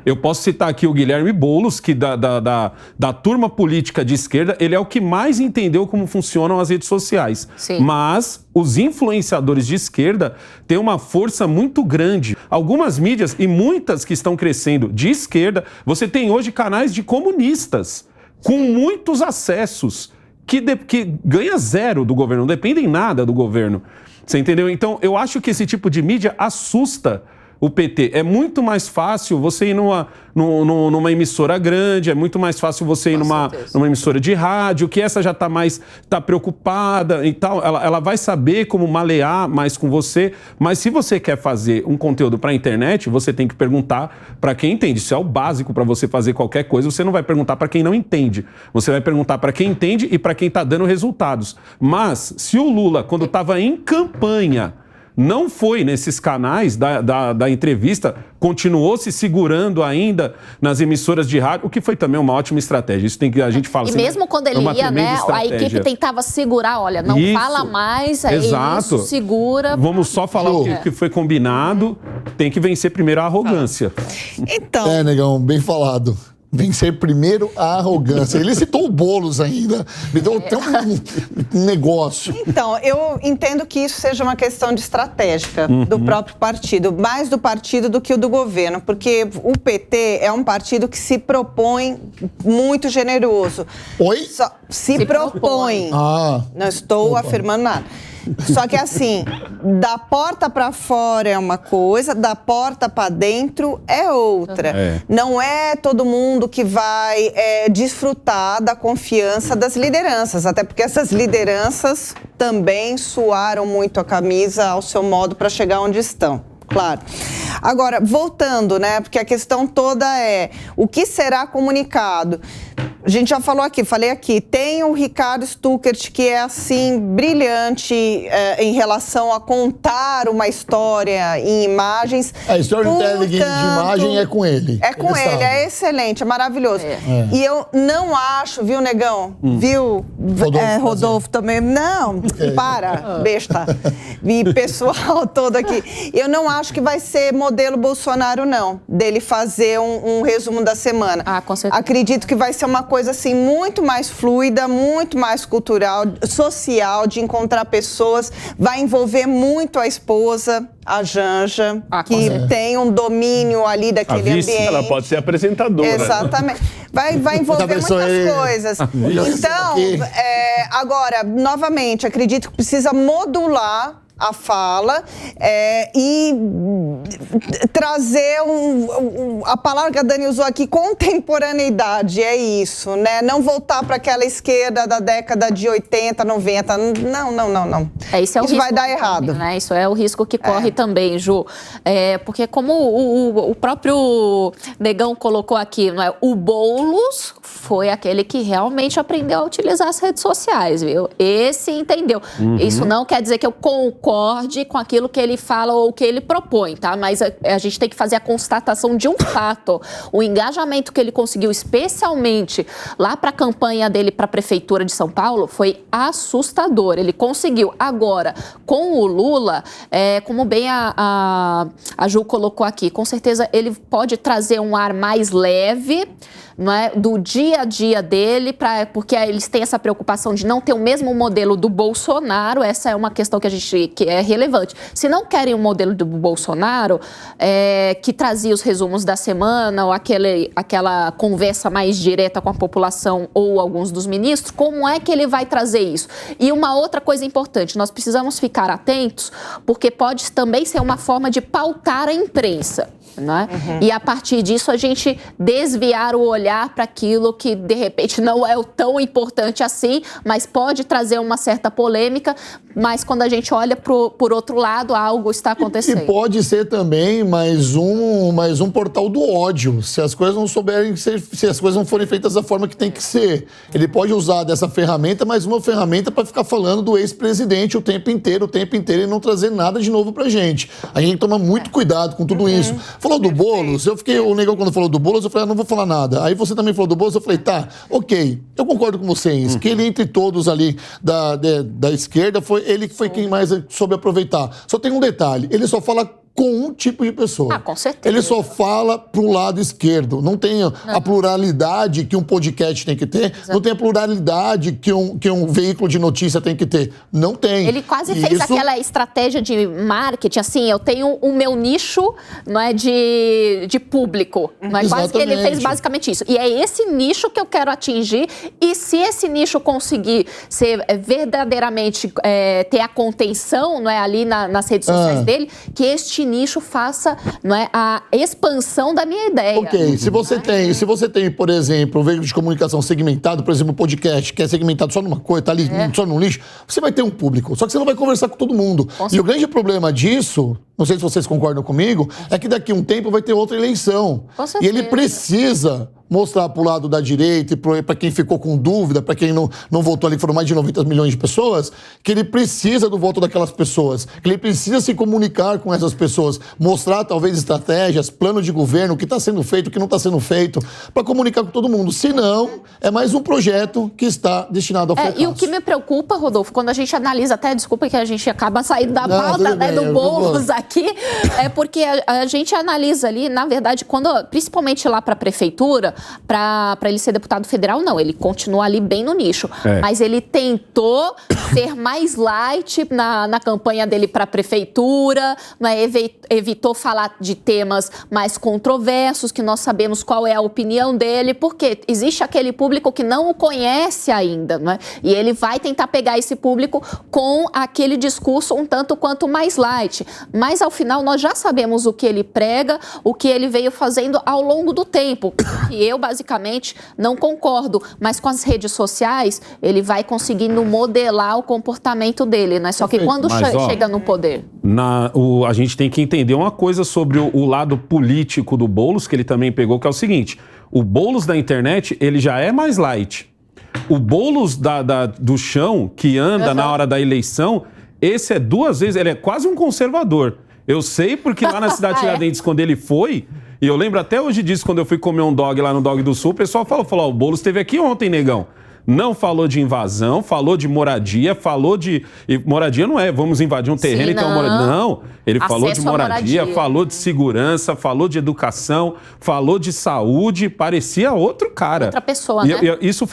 Eu posso citar aqui o Guilherme Boulos, que da turma política de esquerda, ele é o que mais entendeu como funcionam as redes sociais. Sim. Mas os influenciadores de esquerda têm uma força muito grande. Algumas mídias, e muitas que estão crescendo de esquerda, você tem hoje canais de comunistas, com muitos acessos, que ganha zero do governo, não dependem nada do governo. Você entendeu? Então, eu acho que esse tipo de mídia assusta o PT. É muito mais fácil você ir numa emissora grande, é muito mais fácil você ir numa emissora de rádio, que essa já está preocupada e tal. Ela vai saber como malear mais com você, mas se você quer fazer um conteúdo para a internet, você tem que perguntar para quem entende. Isso é o básico para você fazer qualquer coisa. Você não vai perguntar para quem não entende. Você vai perguntar para quem entende e para quem está dando resultados. Mas se o Lula, quando estava em campanha, não foi nesses canais da entrevista, continuou se segurando ainda nas emissoras de rádio, o que foi também uma ótima estratégia. Isso tem que a gente fala. E mesmo quando ele ia, né, a equipe tentava segurar, olha, não fala mais, é isso, segura. Vamos só falar o que foi combinado, tem que vencer primeiro a arrogância. Então... Negão, bem falado. Vencer primeiro a arrogância. Ele citou o Boulos ainda. Me deu até um negócio. Então, eu entendo que isso seja uma questão de estratégica do próprio partido, mais do partido do que o do governo, porque o PT é um partido que se propõe muito generoso. Oi? Se propõe. Não estou afirmando nada. Só que assim, da porta para fora é uma coisa, da porta para dentro é outra. Não é todo mundo que vai desfrutar da confiança das lideranças, até porque essas lideranças também suaram muito a camisa ao seu modo para chegar onde estão. Claro. Agora, voltando, né? Porque a questão toda é o que será comunicado. A gente já falei aqui, tem o Ricardo Stuckert, que é assim, brilhante em relação a contar uma história em imagens. A storytelling de imagem é com ele. É com ele, é excelente, é maravilhoso. E eu não acho, viu, Negão? Viu, Rodolfo também? Não, para, besta. E pessoal todo aqui. Eu não acho que vai ser modelo Bolsonaro, não, dele fazer um resumo da semana. Com certeza. Acredito que vai ser uma coisa assim muito mais fluida, muito mais cultural, social, de encontrar pessoas, vai envolver muito a esposa, a Janja, que tem um domínio ali daquele ambiente. Ela pode ser apresentadora. Exatamente. Vai envolver muitas coisas. Então, agora, novamente, acredito que precisa modular a fala e trazer a palavra que a Dani usou aqui, contemporaneidade, é isso, né? Não voltar para aquela esquerda da década de 80, 90, não. Isso é o risco vai dar errado. Né? Isso é o risco que corre também, Ju. Porque como o próprio Negão colocou aqui, não é? O Boulos foi aquele que realmente aprendeu a utilizar as redes sociais, viu? Esse entendeu. Isso não quer dizer que eu concorde com aquilo que ele fala ou que ele propõe, tá? Mas a gente tem que fazer a constatação de um fato. O engajamento que ele conseguiu, especialmente lá para a campanha dele para a Prefeitura de São Paulo, foi assustador. Ele conseguiu. Agora, com o Lula, como bem a Ju colocou aqui, com certeza ele pode trazer um ar mais leve, não é, do dia a dia dele, porque eles têm essa preocupação de não ter o mesmo modelo do Bolsonaro. Essa é uma questão que é relevante. Se não querem o modelo do Bolsonaro, que trazia os resumos da semana, ou aquela conversa mais direta com a população ou alguns dos ministros, como é que ele vai trazer isso? E uma outra coisa importante, nós precisamos ficar atentos, porque pode também ser uma forma de pautar a imprensa. Né? E a partir disso a gente desviar o olhar para aquilo que de repente não é tão importante assim, mas pode trazer uma certa polêmica, mas quando a gente olha por outro lado, algo está acontecendo. E pode ser também mais um portal do ódio, se as coisas não souberem ser, se as coisas não forem feitas da forma que tem que ser. Ele pode usar dessa ferramenta, mais uma ferramenta para ficar falando do ex-presidente o tempo inteiro e não trazer nada de novo pra gente. A gente toma muito cuidado com tudo isso. Falou do Boulos, o Negão quando falou do Boulos, eu falei, não vou falar nada. Aí você também falou do Boulos, eu falei, tá, ok, eu concordo com vocês, que ele entre todos ali da esquerda, ele foi quem mais soube aproveitar. Só tem um detalhe, ele só fala com um tipo de pessoa. Com certeza. Ele só fala pro lado esquerdo. Não tem a pluralidade que um podcast tem que ter. Exato. Não tem a pluralidade que um veículo de notícia tem que ter. Não tem. Ele quase fez aquela estratégia de marketing, assim, eu tenho o meu nicho, não é, de público. Não é? Quase que ele fez basicamente isso. E é esse nicho que eu quero atingir, e se esse nicho conseguir ser verdadeiramente, ter a contenção, não é, ali nas redes sociais dele, que este nicho faça, não é, a expansão da minha ideia. Ok, se você tem, por exemplo, um veículo de comunicação segmentado, por exemplo, um podcast que é segmentado só numa coisa, tá ali só num nicho, você vai ter um público, só que você não vai conversar com todo mundo. E o grande problema disso, não sei se vocês concordam comigo, é que daqui a um tempo vai ter outra eleição. E ele precisa mostrar para o lado da direita e para quem ficou com dúvida, para quem não votou ali, que foram mais de 90 milhões de pessoas, que ele precisa do voto daquelas pessoas, que ele precisa se comunicar com essas pessoas, mostrar talvez estratégias, plano de governo, o que está sendo feito, o que não está sendo feito, para comunicar com todo mundo. Senão, é mais um projeto que está destinado ao fracasso. E o que me preocupa, Rodolfo, quando a gente analisa, até, desculpa que a gente acaba saindo da pauta, né, do Boulos aqui, é porque a gente analisa ali, na verdade, principalmente lá para a prefeitura, para ele ser deputado federal, não, ele continua ali bem no nicho, mas ele tentou ser mais light na campanha dele para a prefeitura, né, evitou falar de temas mais controversos, que nós sabemos qual é a opinião dele, porque existe aquele público que não o conhece ainda, né, e ele vai tentar pegar esse público com aquele discurso um tanto quanto mais light, mas ao final nós já sabemos o que ele prega, o que ele veio fazendo ao longo do tempo, e eu basicamente não concordo, mas com as redes sociais ele vai conseguindo modelar o comportamento dele, né? Só que quando chega no poder... A gente tem que entender uma coisa sobre o lado político do Boulos, que ele também pegou, que é o seguinte, o Boulos da internet, ele já é mais light. O Boulos do chão, que anda na hora da eleição, esse é 2 vezes, ele é quase um conservador. Eu sei porque lá na cidade de Tiradentes, quando ele foi... E eu lembro até hoje disso, quando eu fui comer um dog lá no Dog do Sul, o pessoal falou, o Boulos esteve aqui ontem, negão. Não falou de invasão, falou de moradia, falou de... E moradia não é, vamos invadir um terreno, Sim, então... Não, ele falou de moradia, falou de segurança, falou de educação, falou de saúde, parecia outro cara. Outra pessoa, né? E isso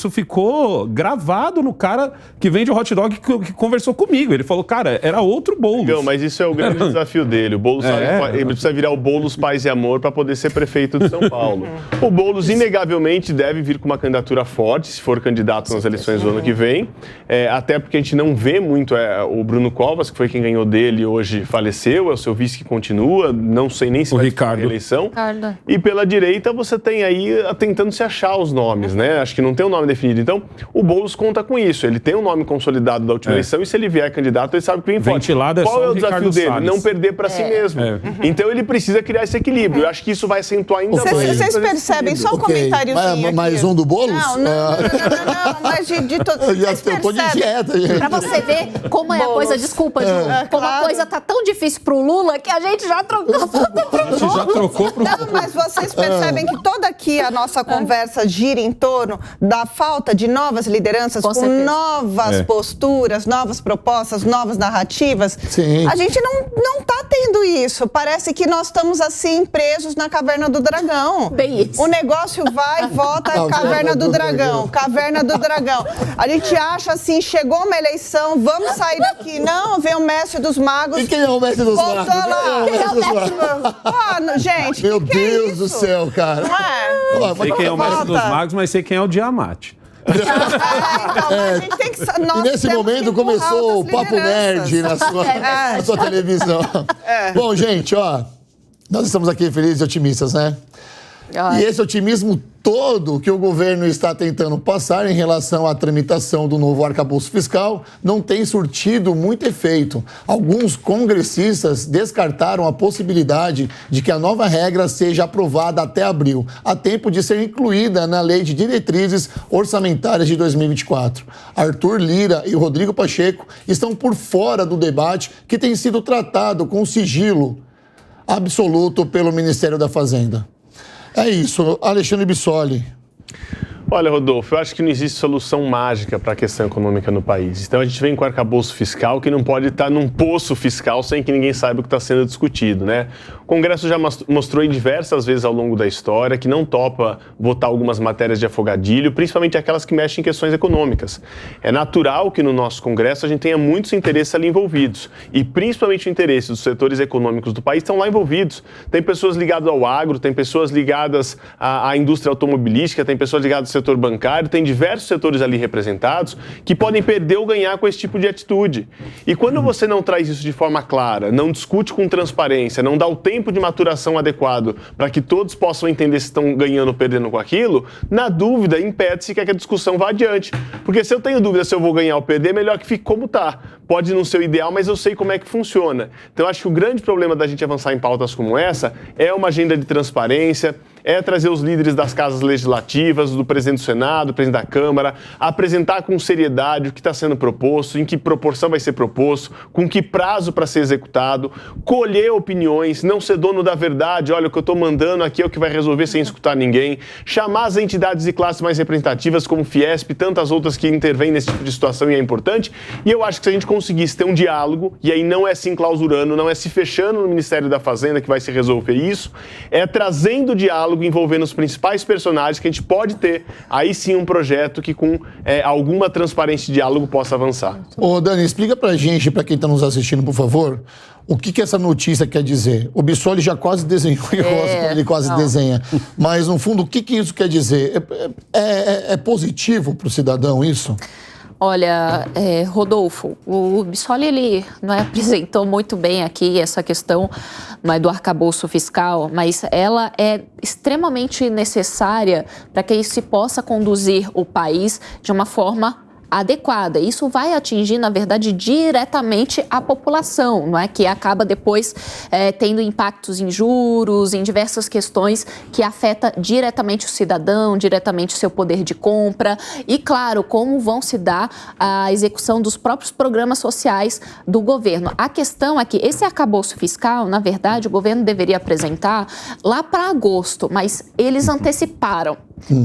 ficou gravado no cara que vende o hot dog que conversou comigo. Ele falou, cara, era outro Boulos. Não, mas isso é o grande desafio dele. O Boulos ele precisa virar o Boulos Paz e Amor para poder ser prefeito de São Paulo. O Boulos, inegavelmente, deve vir com uma candidatura forte, se for candidato nas eleições do ano que vem, até porque a gente não vê muito o Bruno Covas, que foi quem ganhou dele, hoje faleceu, é o seu vice que continua, não sei nem se vai disputar a reeleição. E pela direita você tem aí tentando se achar os nomes, né? Acho que não tem um nome definido. Então, o Boulos conta com isso, ele tem um nome consolidado da última eleição e se ele vier candidato, ele sabe que vem forte. Qual é o desafio dele? Não perder para si mesmo. Então, ele precisa criar esse equilíbrio. Eu acho que isso vai acentuar ainda mais. Vocês percebem, só um comentáriozinho mais um do Boulos? Não, mas de todo... Eu tô de dieta, gente. Pra você ver como é a coisa, desculpa, Ju, como a coisa tá tão difícil pro Lula que a gente já trocou pro Não, mas vocês percebem que toda aqui a nossa conversa gira em torno da falta de novas lideranças, com novas posturas, novas propostas, novas narrativas. Sim. A gente não tá tendo isso. Parece que nós estamos assim, presos na Caverna do Dragão. Bem isso. O negócio vai e volta, Caverna do Dragão. Caverna do Dragão. A gente acha assim, chegou uma eleição, vamos sair daqui. Não, vem o mestre dos magos. E quem é o mestre dos magos? Quem é o mestre dos magos? Gente, meu Deus do céu, cara. Não é? Sei quem é o mestre dos magos, mas sei quem é o Diamante. Então, a gente tem que... E nesse momento começou o Papo Nerd na sua televisão. Bom, gente, nós estamos aqui felizes e otimistas, né? E esse otimismo todo que o governo está tentando passar em relação à tramitação do novo arcabouço fiscal não tem surtido muito efeito. Alguns congressistas descartaram a possibilidade de que a nova regra seja aprovada até abril, a tempo de ser incluída na Lei de Diretrizes Orçamentárias de 2024. Arthur Lira e Rodrigo Pacheco estão por fora do debate que tem sido tratado com sigilo. absoluto pelo Ministério da Fazenda. É isso. Alexandre Bissoli. Olha, Rodolfo, eu acho que não existe solução mágica para a questão econômica no país. Então a gente vem com o arcabouço fiscal que não pode estar num poço fiscal sem que ninguém saiba o que está sendo discutido, né? O Congresso já mostrou diversas vezes ao longo da história que não topa votar algumas matérias de afogadilho, principalmente aquelas que mexem em questões econômicas. É natural que no nosso Congresso a gente tenha muitos interesses ali envolvidos e principalmente o interesse dos setores econômicos do país estão lá envolvidos. Tem pessoas ligadas ao agro, tem pessoas ligadas à indústria automobilística, tem pessoas ligadas ao setor bancário, tem diversos setores ali representados que podem perder ou ganhar com esse tipo de atitude. E quando você não traz isso de forma clara, não discute com transparência, não dá o tempo de maturação adequado para que todos possam entender se estão ganhando ou perdendo com aquilo, na dúvida, impede-se que a discussão vá adiante. Porque se eu tenho dúvida se eu vou ganhar ou perder, melhor que fique como está. Pode não ser o ideal, mas eu sei como é que funciona. Então, acho que o grande problema da gente avançar em pautas como essa é uma agenda de transparência, é trazer os líderes das casas legislativas, do presidente do Senado, do presidente da Câmara, apresentar com seriedade o que está sendo proposto, em que proporção vai ser proposto, com que prazo para ser executado, colher opiniões, não ser dono da verdade, olha, o que eu estou mandando aqui é o que vai resolver sem escutar ninguém, chamar as entidades e classes mais representativas como Fiesp e tantas outras que intervêm nesse tipo de situação e é importante, e eu acho que se a gente conseguisse ter um diálogo, e aí não é se enclausurando, não é se fechando no Ministério da Fazenda que vai se resolver isso, é trazendo diálogo envolvendo os principais personagens que a gente pode ter, aí sim um projeto que com alguma transparência de diálogo possa avançar. Ô Dani, explica pra gente, pra quem tá nos assistindo, por favor, o que essa notícia quer dizer? O Bissoli já quase desenhou, eu gosto quando ele quase desenha, mas no fundo, o que isso quer dizer? É positivo pro cidadão isso? Olha, Rodolfo, o Bissoli, ele apresentou muito bem aqui essa questão do arcabouço fiscal, mas ela é extremamente necessária para que se possa conduzir o país de uma forma adequada. Isso vai atingir, na verdade, diretamente a população, não é? Que acaba depois tendo impactos em juros, em diversas questões que afeta diretamente o cidadão, diretamente o seu poder de compra e, claro, como vão se dar a execução dos próprios programas sociais do governo. A questão é que esse arcabouço fiscal, na verdade, o governo deveria apresentar lá para agosto, mas eles anteciparam.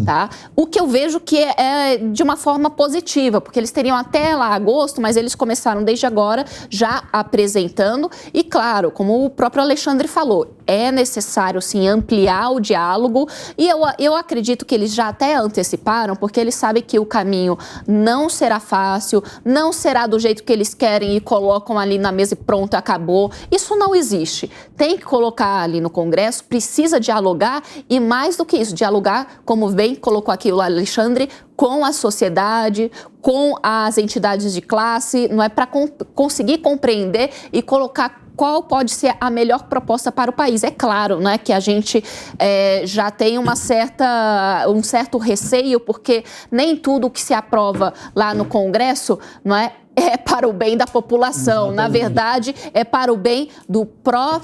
Tá? O que eu vejo que é de uma forma positiva, porque eles teriam até lá agosto, mas eles começaram desde agora já apresentando e, claro, como o próprio Alexandre falou, é necessário, sim, ampliar o diálogo e eu acredito que eles já até anteciparam, porque eles sabem que o caminho não será fácil, não será do jeito que eles querem e colocam ali na mesa e pronto, acabou. Isso não existe. Tem que colocar ali no Congresso, precisa dialogar e, mais do que isso, dialogar, como bem colocou aqui o Alexandre, com a sociedade, com as entidades de classe, não é, para conseguir compreender e colocar qual pode ser a melhor proposta para o país. É claro, né, que a gente já tem um certo receio, porque nem tudo que se aprova lá no Congresso, não é para o bem da população. Na verdade, é para o bem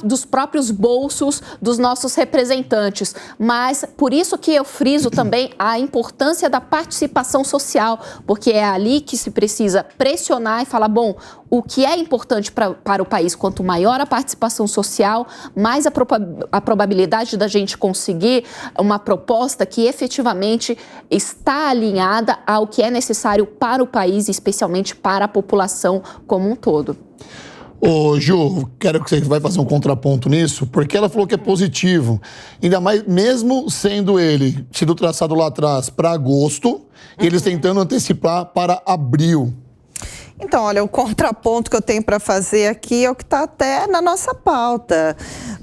dos próprios bolsos dos nossos representantes. Mas por isso que eu friso também a importância da participação social, porque é ali que se precisa pressionar e falar, bom, o que é importante para o país, quanto maior a participação social, mais a probabilidade da gente conseguir uma proposta que efetivamente está alinhada ao que é necessário para o país, especialmente para a população como um todo. Ô, Ju, quero que você vai fazer um contraponto nisso, porque ela falou que é positivo. Ainda mais, mesmo sendo ele sido traçado lá atrás para agosto, eles tentando antecipar para abril. Então, olha, o contraponto que eu tenho para fazer aqui é o que está até na nossa pauta.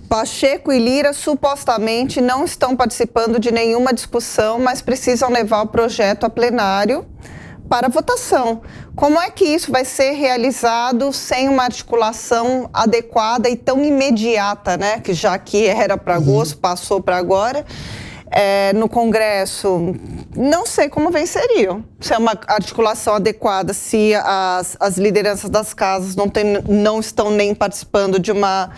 Pacheco e Lira supostamente não estão participando de nenhuma discussão, mas precisam levar o projeto a plenário para votação. Como é que isso vai ser realizado sem uma articulação adequada e tão imediata, né? Que já que era para agosto, passou para agora. No Congresso, não sei como venceriam. Se é uma articulação adequada, se as lideranças das casas não estão nem participando de uma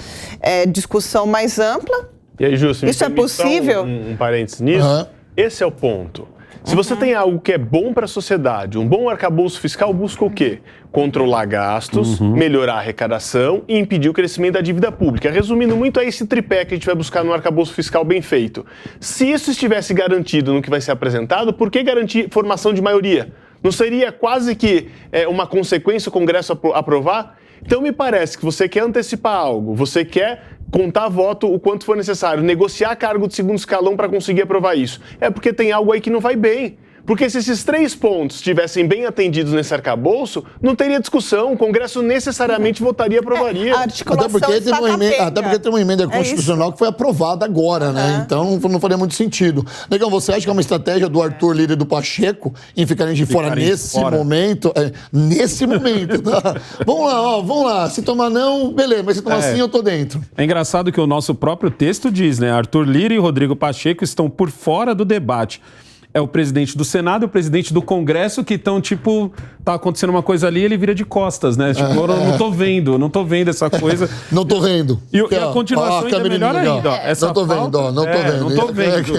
discussão mais ampla. E aí, Ju, isso é possível? Um parênteses nisso. Esse é o ponto. Se você tem algo que é bom para a sociedade, um bom arcabouço fiscal busca o quê? Controlar gastos, melhorar a arrecadação e impedir o crescimento da dívida pública. Resumindo muito, é esse tripé que a gente vai buscar no arcabouço fiscal bem feito. Se isso estivesse garantido no que vai ser apresentado, por que garantir formação de maioria? Não seria quase que uma consequência o Congresso aprovar? Então me parece que você quer antecipar algo, você quer contar voto o quanto for necessário, negociar cargo de segundo escalão para conseguir aprovar isso. É porque tem algo aí que não vai bem. Porque se esses 3 pontos estivessem bem atendidos nesse arcabouço, não teria discussão, o Congresso necessariamente votaria e aprovaria. Até porque tem uma emenda constitucional que foi aprovada agora, né? Então não faria muito sentido. Negão, você acha que é uma estratégia do Arthur Lira e do Pacheco em ficarem de fora nesse momento? Nesse momento, tá? Vamos lá. Se tomar não, beleza, mas se tomar sim, eu tô dentro. É engraçado que o nosso próprio texto diz, né? Arthur Lira e Rodrigo Pacheco estão por fora do debate. É o presidente do Senado e o presidente do Congresso que estão, tá acontecendo uma coisa ali, ele vira de costas, né? Eu não tô vendo essa coisa. Não tô vendo. E a continuação ainda é melhor ainda. Não tô vendo.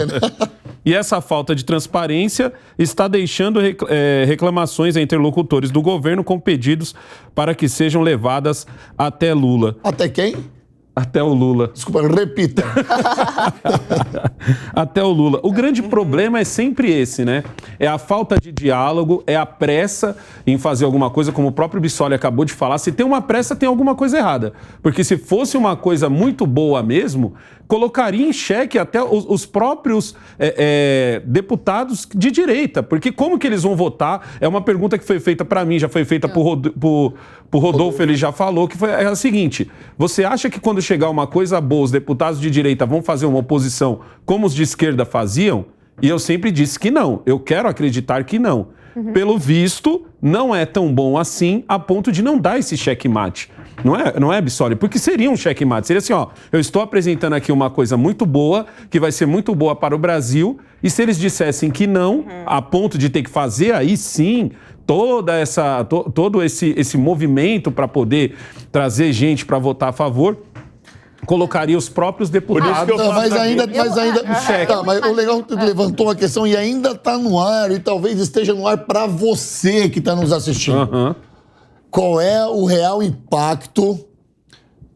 E essa falta de transparência está deixando reclamações a interlocutores do governo com pedidos para que sejam levadas até Lula. Até quem? Até o Lula. Desculpa, repita. Até o Lula. O grande problema é sempre esse, né? É a falta de diálogo, é a pressa em fazer alguma coisa, como o próprio Bissoli acabou de falar. Se tem uma pressa, tem alguma coisa errada. Porque se fosse uma coisa muito boa mesmo, colocaria em xeque até os próprios deputados de direita. Porque como que eles vão votar? É uma pergunta que foi feita para mim, já foi feita por Rodolfo, ele já falou, que é a seguinte: você acha que quando chegar uma coisa boa, os deputados de direita vão fazer uma oposição como os de esquerda faziam? E eu sempre disse que não. Eu quero acreditar que não. Pelo visto, não é tão bom assim a ponto de não dar esse checkmate. Não é, Bissoli? Porque seria um checkmate. Seria assim, eu estou apresentando aqui uma coisa muito boa, que vai ser muito boa para o Brasil, e se eles dissessem que não, a ponto de ter que fazer, aí sim, todo esse movimento para poder trazer gente para votar a favor, colocaria os próprios deputados. Mas o legal levantou a questão e ainda está no ar, e talvez esteja no ar para você que está nos assistindo. Qual é o real impacto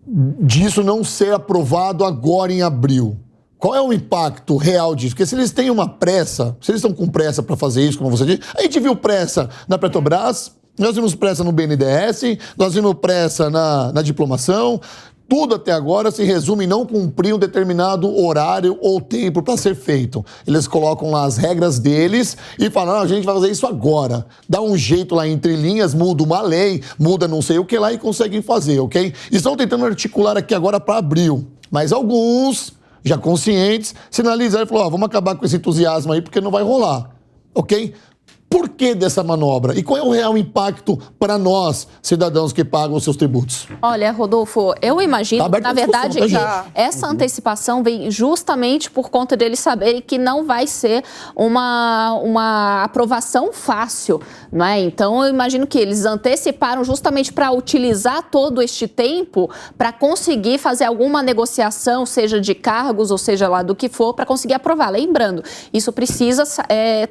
disso não ser aprovado agora em abril? Qual é o impacto real disso? Porque se eles têm uma pressa, se eles estão com pressa para fazer isso, como você disse, a gente viu pressa na Petrobras, nós vimos pressa no BNDES, nós vimos pressa na diplomação. Tudo até agora se resume em não cumprir um determinado horário ou tempo para ser feito. Eles colocam lá as regras deles e falam, a gente vai fazer isso agora. Dá um jeito lá entre linhas, muda uma lei, muda não sei o que lá e conseguem fazer, ok? Estão tentando articular aqui agora para abril, mas alguns, já conscientes, sinalizaram e falaram, vamos acabar com esse entusiasmo aí porque não vai rolar, ok? Por que dessa manobra? E qual é o real impacto para nós, cidadãos que pagam os seus tributos? Olha, Rodolfo, eu imagino que, na verdade, essa antecipação vem justamente por conta deles saberem que não vai ser uma aprovação fácil, não é? Então, eu imagino que eles anteciparam justamente para utilizar todo este tempo para conseguir fazer alguma negociação, seja de cargos ou seja lá do que for, para conseguir aprovar. Lembrando, isso precisa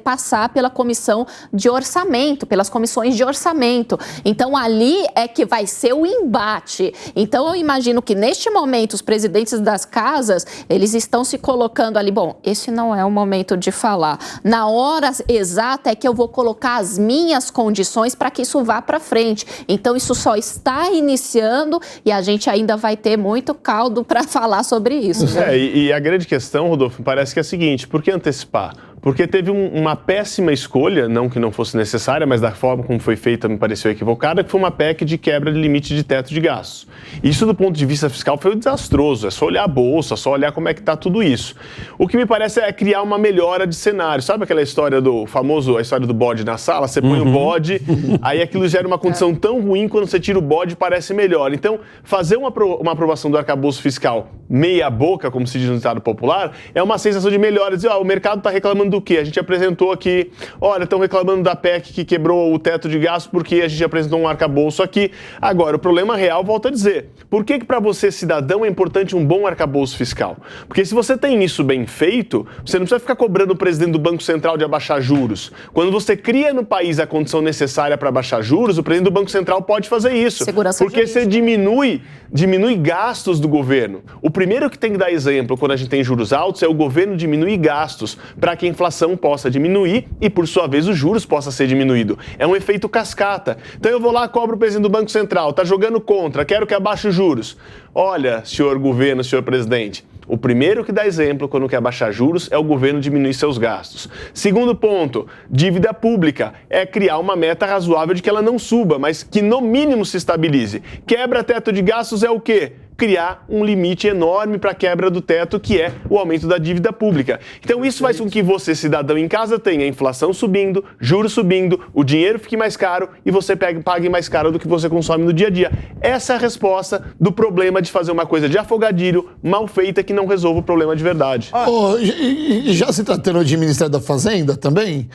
passar pela comissão de orçamento, pelas comissões de orçamento. Então, ali é que vai ser o embate. Então, eu imagino que, neste momento, os presidentes das casas, eles estão se colocando ali, bom, esse não é o momento de falar. Na hora exata é que eu vou colocar as minhas condições para que isso vá para frente. Então, isso só está iniciando e a gente ainda vai ter muito caldo para falar sobre isso. E a grande questão, Rodolfo, parece que é a seguinte: por que antecipar? Porque teve uma péssima escolha, não que não fosse necessária, mas da forma como foi feita me pareceu equivocada, que foi uma PEC de quebra de limite de teto de gastos. Isso, do ponto de vista fiscal, foi desastroso. É só olhar a bolsa, só olhar como é que está tudo isso. O que me parece é criar uma melhora de cenário. Sabe aquela história a história do bode na sala? Você põe o bode, aí aquilo gera uma condição tão ruim, quando você tira o bode parece melhor. Então, fazer uma aprovação do arcabouço fiscal meia boca, como se diz no ditado popular, é uma sensação de melhora. Dizer, o mercado está reclamando reclamando o quê? A gente apresentou aqui, olha, estão reclamando da PEC que quebrou o teto de gasto porque a gente apresentou um arcabouço aqui. Agora, o problema real, volto a dizer, por que para você, cidadão, é importante um bom arcabouço fiscal? Porque se você tem isso bem feito, você não precisa ficar cobrando o presidente do Banco Central de abaixar juros. Quando você cria no país a condição necessária para abaixar juros, o presidente do Banco Central pode fazer isso. Segurança porque jurídica. você diminui gastos do governo. O primeiro que tem que dar exemplo quando a gente tem juros altos é o governo diminuir gastos para que a inflação possa diminuir e, por sua vez, os juros possam ser diminuídos. É um efeito cascata. Então eu vou lá, cobro o presidente do Banco Central, tá jogando contra, quero que abaixe os juros. Olha, senhor governo, senhor presidente, o primeiro que dá exemplo quando quer baixar juros é o governo diminuir seus gastos. Segundo ponto, dívida pública é criar uma meta razoável de que ela não suba, mas que no mínimo se estabilize. Quebra teto de gastos é o quê? Criar um limite enorme para a quebra do teto, que é o aumento da dívida pública. Então isso faz com que você, cidadão em casa, tenha a inflação subindo, juros subindo, o dinheiro fique mais caro e você pague mais caro do que você consome no dia a dia. Essa é a resposta do problema de fazer uma coisa de afogadilho, mal feita, que não resolve o problema de verdade. E já se tratando de Ministério da Fazenda também,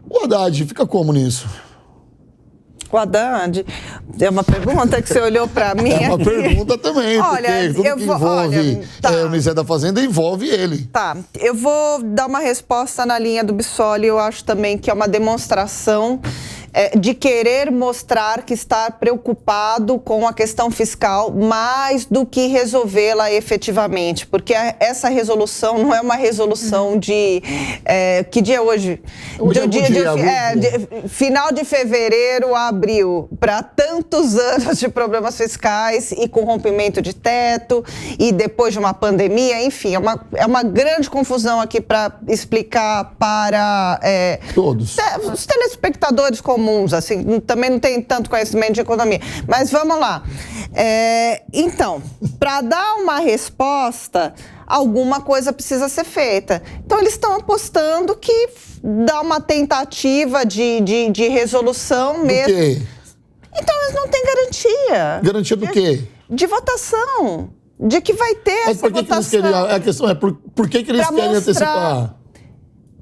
o Haddad fica como nisso? O Haddad, é uma pergunta que você olhou para mim. É uma pergunta também, olha, porque tudo que envolve o Ministério da Fazenda envolve ele. Tá, eu vou dar uma resposta na linha do Bissoli, eu acho também que é uma demonstração de querer mostrar que está preocupado com a questão fiscal mais do que resolvê-la efetivamente, porque essa resolução não é uma resolução de... que dia é hoje? Final de fevereiro a abril, para tantos anos de problemas fiscais e com rompimento de teto e depois de uma pandemia, enfim, é uma grande confusão aqui para explicar para todos os telespectadores comuns, assim, também não tem tanto conhecimento de economia. Mas vamos lá. Então, para dar uma resposta, alguma coisa precisa ser feita. Então, eles estão apostando que dá uma tentativa de resolução mesmo. Do quê? Então, eles não têm garantia. Garantia do quê? De votação. De que vai ter essa votação. Eles querem, a questão é por que eles querem antecipar?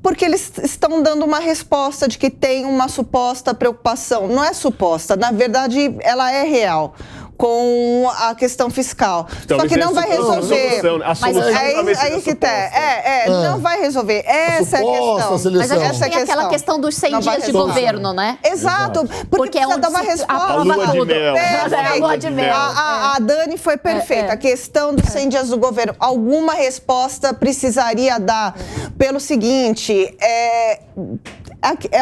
Porque eles estão dando uma resposta de que tem uma suposta preocupação. Não é suposta, na verdade, ela é real com a questão fiscal. Então, só que não vai resolver. Mas aí que tá. Não vai resolver. Essa é a questão. Mas a gente tem aquela questão dos 100 dias de governo, né? Exato. Porque precisa dar uma resposta. A lua de mel. A Dani foi perfeita. A questão dos 100 dias do governo. Alguma resposta precisaria dar pelo seguinte, é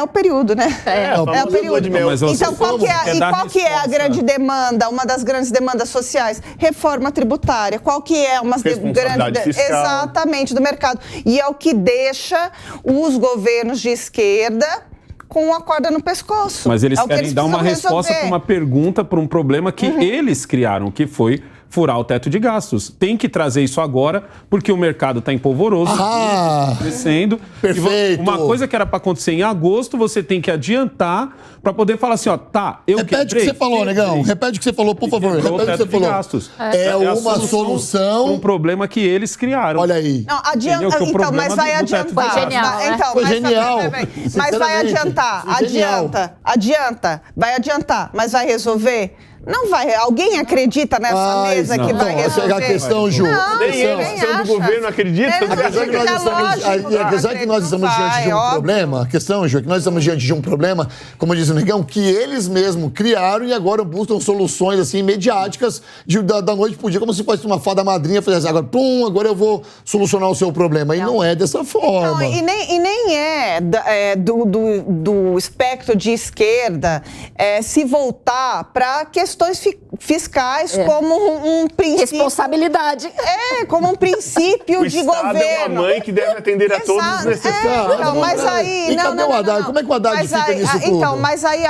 o período, né? É o período. Então, qual que é a grande demanda? Uma das grandes demandas sociais? Reforma tributária. Qual que é uma grande... Exatamente, do mercado. E é o que deixa os governos de esquerda com a corda no pescoço. Mas eles querem dar uma resposta para uma pergunta, para um problema que eles criaram, que foi furar o teto de gastos. Tem que trazer isso agora, porque o mercado está empolvoroso, crescendo. Perfeito. Uma coisa que era para acontecer em agosto, você tem que adiantar para poder falar assim, Repete o que você falou, negão. Repete o que você falou, por favor. Repete o que você falou. Gastos. É uma solução... Um problema que eles criaram. Olha aí. Não, adianta. Então, mas vai adiantar. Foi genial, então, foi genial. Mas vai adiantar. Adianta. Vai adiantar. Mas vai resolver? Não vai. Alguém acredita nessa mesa que vai resolver? A questão, Ju. Nem a questão do governo acredita. A questão é que nós estamos diante de um problema. A questão, Ju, é que nós estamos diante de um problema, como diz o Negão, que eles mesmos criaram e agora buscam soluções assim mediáticas da noite pro dia, como se fosse uma fada madrinha, fazer assim, agora eu vou solucionar o seu problema. E não é dessa forma. Não, e nem é do espectro de esquerda se voltar para questões fiscais como um princípio... Responsabilidade. Como um princípio de governo. O Estado é uma mãe que deve atender a todos os necessários. Mas aí... Cadê o Haddad? Como é que o Haddad fica nisso tudo? Então, mas aí,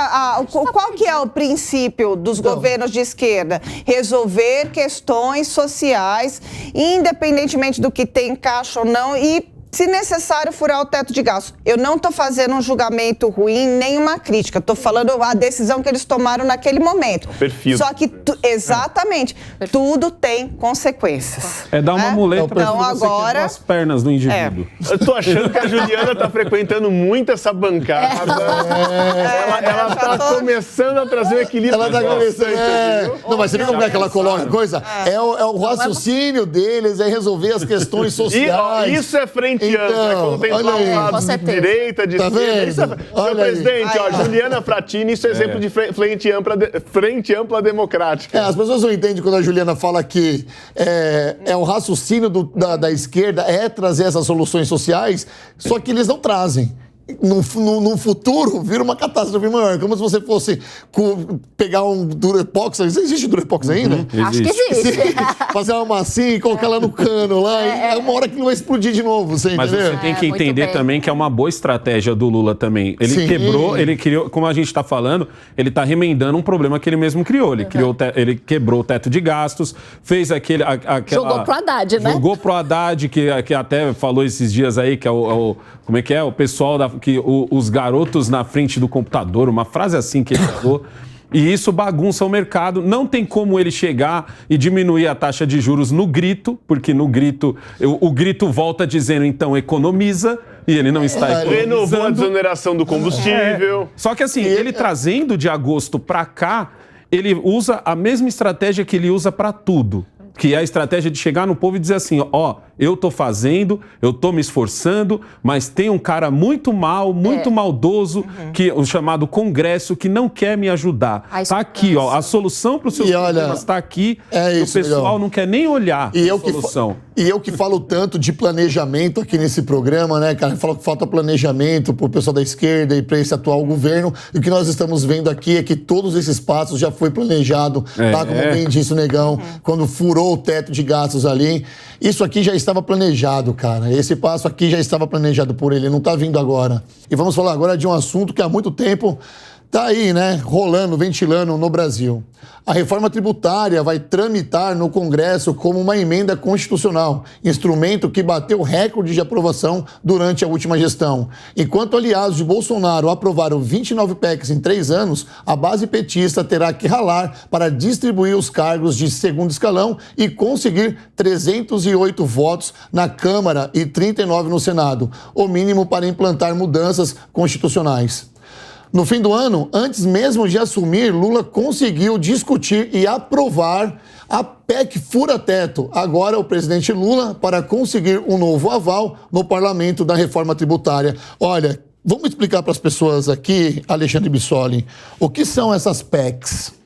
qual que é o princípio dos governos de esquerda? Resolver questões sociais, independentemente do que tem caixa ou não, e se necessário, furar o teto de gastos. Eu não estou fazendo um julgamento ruim, nem uma crítica. Estou falando a decisão que eles tomaram naquele momento. Perfil. Só que, exatamente, tudo tem consequências. É dar uma muleta para então, você quebrar as pernas do indivíduo. Eu tô achando que a Juliana tá frequentando muito essa bancada. Ela tá começando a trazer o equilíbrio. Ela tá começando. Não, mas você viu como é que ela coloca a coisa? É o raciocínio deles, é resolver as questões sociais. Isso é frente ampla, é contemplar o lado de direita, de esquerda. Senhor presidente, Juliana Fratini, isso é exemplo de frente ampla democrática. As pessoas não entendem quando a Juliana fala que o raciocínio da esquerda é trazer essas soluções sociais, só que eles não trazem. No futuro, vira uma catástrofe maior. Como se você fosse pegar um Durepox. Existe Durepox ainda? Acho que existe. Fazer uma massinha e colocar lá no cano. É uma hora que não vai explodir de novo, você Mas entendeu? você tem que entender também que é uma boa estratégia do Lula também. Ele criou, como a gente está falando, ele está remendando um problema que ele mesmo criou. Ele quebrou o teto de gastos, fez jogou pro Haddad, né? Jogou pro Haddad, que até falou esses dias aí, que é como é que é? O pessoal os garotos na frente do computador, uma frase assim que ele falou. E isso bagunça o mercado. Não tem como ele chegar e diminuir a taxa de juros no grito, porque no grito, o grito volta dizendo, então, economiza, e ele não está economizando. Renovou a desoneração do combustível. Só que assim, ele trazendo de agosto para cá, ele usa a mesma estratégia que ele usa para tudo. Que é a estratégia de chegar no povo e dizer assim, eu tô fazendo, eu tô me esforçando, mas tem um cara muito maldoso, que o chamado Congresso, que não quer me ajudar. Tá aqui, a solução para os seus problemas está aqui, e o pessoal não quer nem olhar a solução. E eu que falo tanto de planejamento aqui nesse programa, né, cara? Eu falo que falta planejamento pro pessoal da esquerda e para esse atual governo. E o que nós estamos vendo aqui é que todos esses passos já foi planejado, tá? Como bem disse o Negão, quando furou o teto de gastos ali. Isso aqui já estava planejado, cara. Esse passo aqui já estava planejado por ele, não está vindo agora. E vamos falar agora de um assunto que há muito tempo está aí, né? Rolando, ventilando no Brasil. A reforma tributária vai tramitar no Congresso como uma emenda constitucional, instrumento que bateu recorde de aprovação durante a última gestão. Enquanto aliados de Bolsonaro aprovaram 29 PECs em 3 anos, a base petista terá que ralar para distribuir os cargos de segundo escalão e conseguir 308 votos na Câmara e 39 no Senado, o mínimo para implantar mudanças constitucionais. No fim do ano, antes mesmo de assumir, Lula conseguiu discutir e aprovar a PEC fura-teto. Agora, o presidente Lula, para conseguir um novo aval no parlamento da reforma tributária. Olha, vamos explicar para as pessoas aqui, Alexandre Bissoli, o que são essas PECs?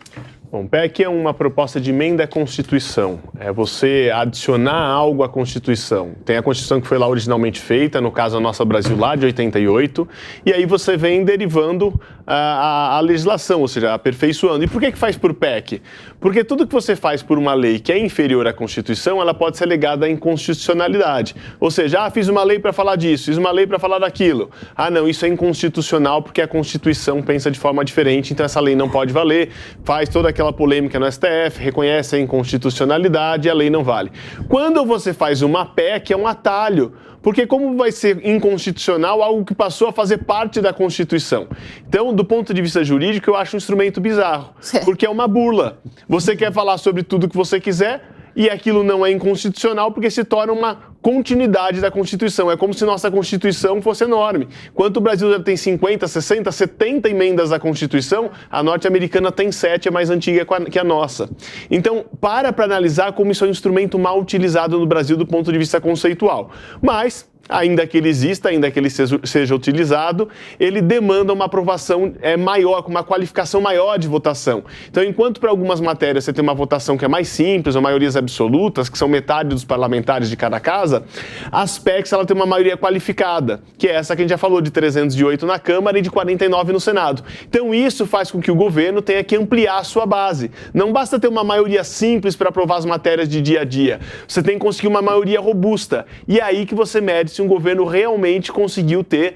Bom, PEC é uma proposta de emenda à Constituição. É você adicionar algo à Constituição. Tem a Constituição que foi lá originalmente feita, no caso a nossa Brasil lá, de 88, e aí você vem derivando a legislação, ou seja, aperfeiçoando. E por que faz por PEC? Porque tudo que você faz por uma lei que é inferior à Constituição, ela pode ser legada à inconstitucionalidade. Ou seja, fiz uma lei para falar disso, fiz uma lei para falar daquilo. Não, isso é inconstitucional porque a Constituição pensa de forma diferente, então essa lei não pode valer, faz toda aquela polêmica no STF, reconhece a inconstitucionalidade e a lei não vale. Quando você faz uma PEC, é um atalho, porque como vai ser inconstitucional algo que passou a fazer parte da Constituição? Então, do ponto de vista jurídico, eu acho um instrumento bizarro, porque é uma burla. Você quer falar sobre tudo que você quiser e aquilo não é inconstitucional porque se torna uma continuidade da Constituição. É como se nossa Constituição fosse enorme. Enquanto o Brasil tem 50, 60, 70 emendas à Constituição, a norte-americana tem 7, é mais antiga que a nossa. Então, para analisar como isso é um instrumento mal utilizado no Brasil do ponto de vista conceitual. Mas, ainda que ele exista, ainda que ele seja utilizado, ele demanda uma aprovação maior, com uma qualificação maior de votação. Então, enquanto para algumas matérias você tem uma votação que é mais simples, ou maiorias absolutas, que são metade dos parlamentares de cada casa, as PECs ela tem uma maioria qualificada, que é essa que a gente já falou, de 308 na Câmara e de 49 no Senado. Então, isso faz com que o governo tenha que ampliar a sua base. Não basta ter uma maioria simples para aprovar as matérias de dia a dia. Você tem que conseguir uma maioria robusta. E é aí que você mede se um governo realmente conseguiu ter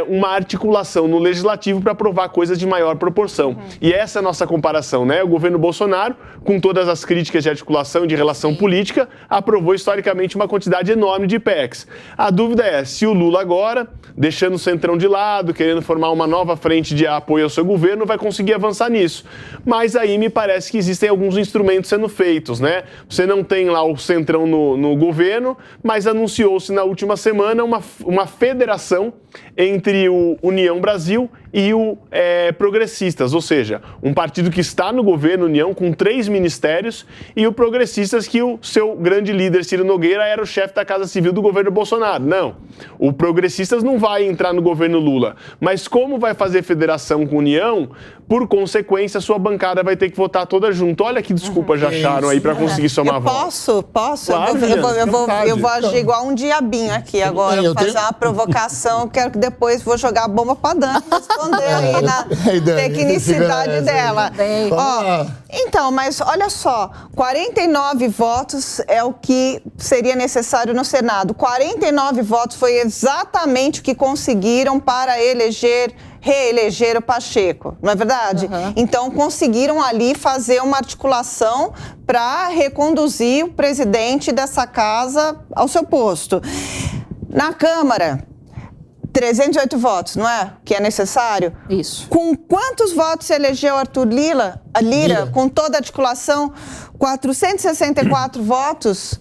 uma articulação no legislativo para aprovar coisas de maior proporção. E essa é a nossa comparação, né? O governo Bolsonaro, com todas as críticas de articulação e de relação política, aprovou historicamente uma quantidade enorme de PECs. A dúvida é se o Lula agora, deixando o Centrão de lado, querendo formar uma nova frente de apoio ao seu governo, vai conseguir avançar nisso. Mas aí me parece que existem alguns instrumentos sendo feitos, né? Você não tem lá o Centrão no governo, mas anunciou-se na última semana uma federação entre o União Brasil e o Progressistas, ou seja, um partido que está no governo União com 3 ministérios e o Progressistas que o seu grande líder, Ciro Nogueira, era o chefe da Casa Civil do governo Bolsonaro. Não, o Progressistas não vai entrar no governo Lula, mas como vai fazer federação com União, por consequência, a sua bancada vai ter que votar toda junto. Olha que desculpa já acharam aí para conseguir somar votos. Posso? Claro, eu vou agir igual um diabinho aqui agora, vou fazer uma provocação, quero que depois vou jogar a bomba para Dani responder aí na tecnicidade dela. Então, mas olha só, 49 votos é o que seria necessário no Senado. 49 votos foi exatamente o que conseguiram para reeleger o Pacheco, não é verdade? Então, conseguiram ali fazer uma articulação para reconduzir o presidente dessa casa ao seu posto. Na Câmara, 308 votos, não é? Que é necessário? Isso. Com quantos votos se elegeu Arthur Lira, com toda a articulação? 464 votos.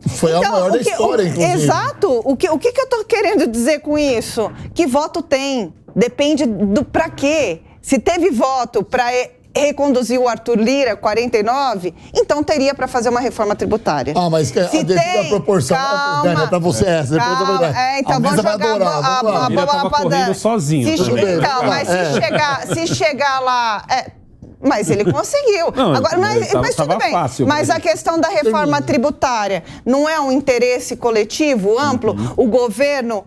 Foi a maior da história, inclusive. Exato. O que eu estou querendo dizer com isso? Que voto tem? Depende do para quê. Se teve voto para reconduzir o Arthur Lira, 49, então teria para fazer uma reforma tributária. Mas devido à proporção, Dani, é para você essa. Então vamos jogar a bola para Dani. Sozinho. Então, mas se chegar lá... Mas ele conseguiu. Agora, mas tudo bem. Fácil, mas a questão da reforma tributária não é um interesse coletivo, amplo? O governo,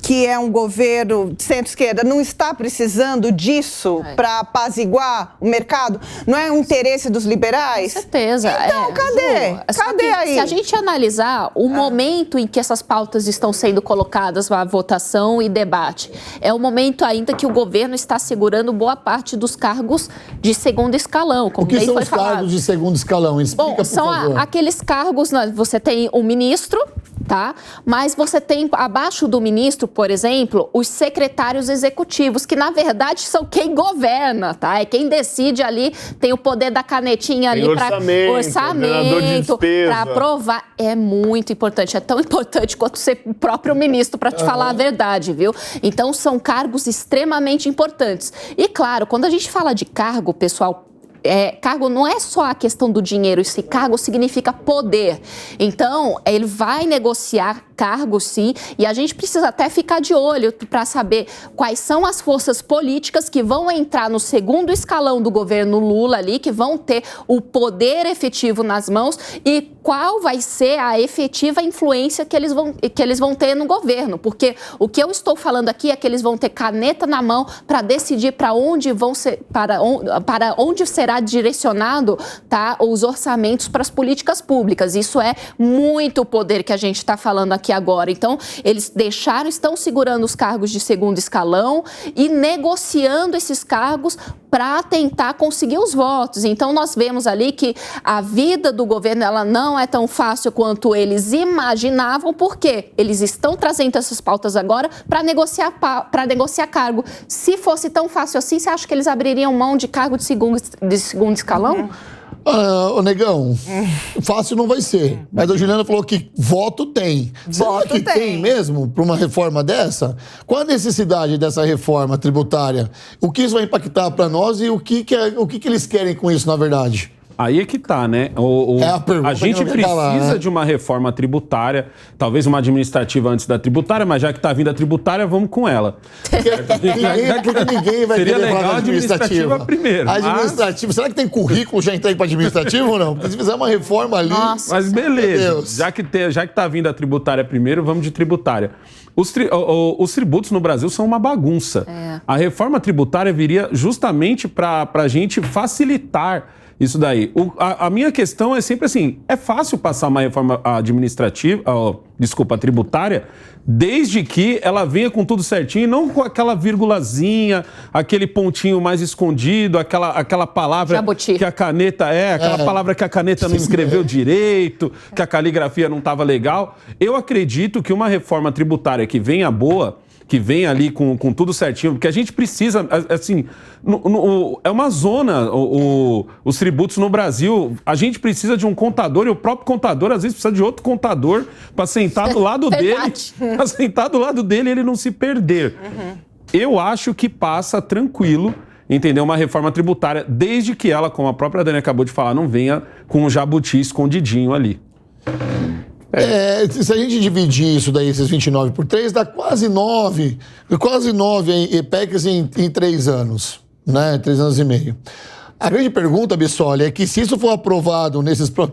que é um governo de centro-esquerda, não está precisando disso para apaziguar o mercado? Não é um interesse dos liberais? Com certeza. Então, cadê aí? Se a gente analisar o momento em que essas pautas estão sendo colocadas para votação e debate, é o momento ainda que o governo está segurando boa parte dos cargos de segundo escalão. Como o que bem são foi os falado. cargos de segundo escalão? Explica, por são favor. Aqueles cargos, você tem um ministro, tá? Mas você tem abaixo do ministro, por exemplo, os secretários executivos, que na verdade são quem governa, tá? É quem decide ali, tem o poder da canetinha ali para orçamento, para aprovar. É muito importante, é tão importante quanto ser o próprio ministro, para te falar a verdade, viu? Então são cargos extremamente importantes. E claro, quando a gente fala de cargo, pessoal, cargo não é só a questão do dinheiro, esse cargo significa poder. Então, ele vai negociar cargos, sim, e a gente precisa até ficar de olho para saber quais são as forças políticas que vão entrar no segundo escalão do governo Lula ali, que vão ter o poder efetivo nas mãos e qual vai ser a efetiva influência que eles vão ter no governo. Porque o que eu estou falando aqui é que eles vão ter caneta na mão para decidir para onde será direcionado, tá, os orçamentos para as políticas públicas. Isso é muito poder que a gente está falando aqui agora. Então, eles estão segurando os cargos de segundo escalão e negociando esses cargos para tentar conseguir os votos. Então, nós vemos ali que a vida do governo ela não é tão fácil quanto eles imaginavam, porque eles estão trazendo essas pautas agora para negociar cargo. Se fosse tão fácil assim, você acha que eles abririam mão de cargo de segundo escalão? Negão, fácil não vai ser. Mas a Juliana falou que voto tem. Será que tem mesmo para uma reforma dessa? Qual a necessidade dessa reforma tributária? O que isso vai impactar para nós e o que eles querem com isso, na verdade? Aí é que tá, né? A gente precisa de uma reforma tributária, talvez uma administrativa antes da tributária, mas já que tá vindo a tributária, vamos com ela. Ninguém vai Seria querer legal falar a administrativa primeiro. Administrativa. Será que tem currículo já entregue para administrativo ou não? Porque se fizer uma reforma ali... Nossa. Mas beleza, já que tá vindo a tributária primeiro, vamos de tributária. Os tributos no Brasil são uma bagunça. A reforma tributária viria justamente para a gente facilitar isso daí. A minha questão é sempre assim, é fácil passar uma reforma tributária, desde que ela venha com tudo certinho, não com aquela vírgulazinha, aquele pontinho mais escondido, aquela palavra Jabuti. que a caneta palavra que a caneta não escreveu direito, que a caligrafia não estava legal. Eu acredito que uma reforma tributária que venha boa, que vem ali com tudo certinho, porque a gente precisa, assim, é uma zona, os tributos no Brasil, a gente precisa de um contador, e o próprio contador, às vezes, precisa de outro contador para sentar do lado dele, para sentar do lado dele e ele não se perder. Eu acho que passa tranquilo, entendeu? Uma reforma tributária, desde que ela, como a própria Dani acabou de falar, não venha com um jabuti escondidinho ali. Se a gente dividir isso daí, esses 29 por 3, dá quase 9 PECs em 3 anos, né? 3 anos e meio. A grande pergunta, Bissoli, é que se isso for aprovado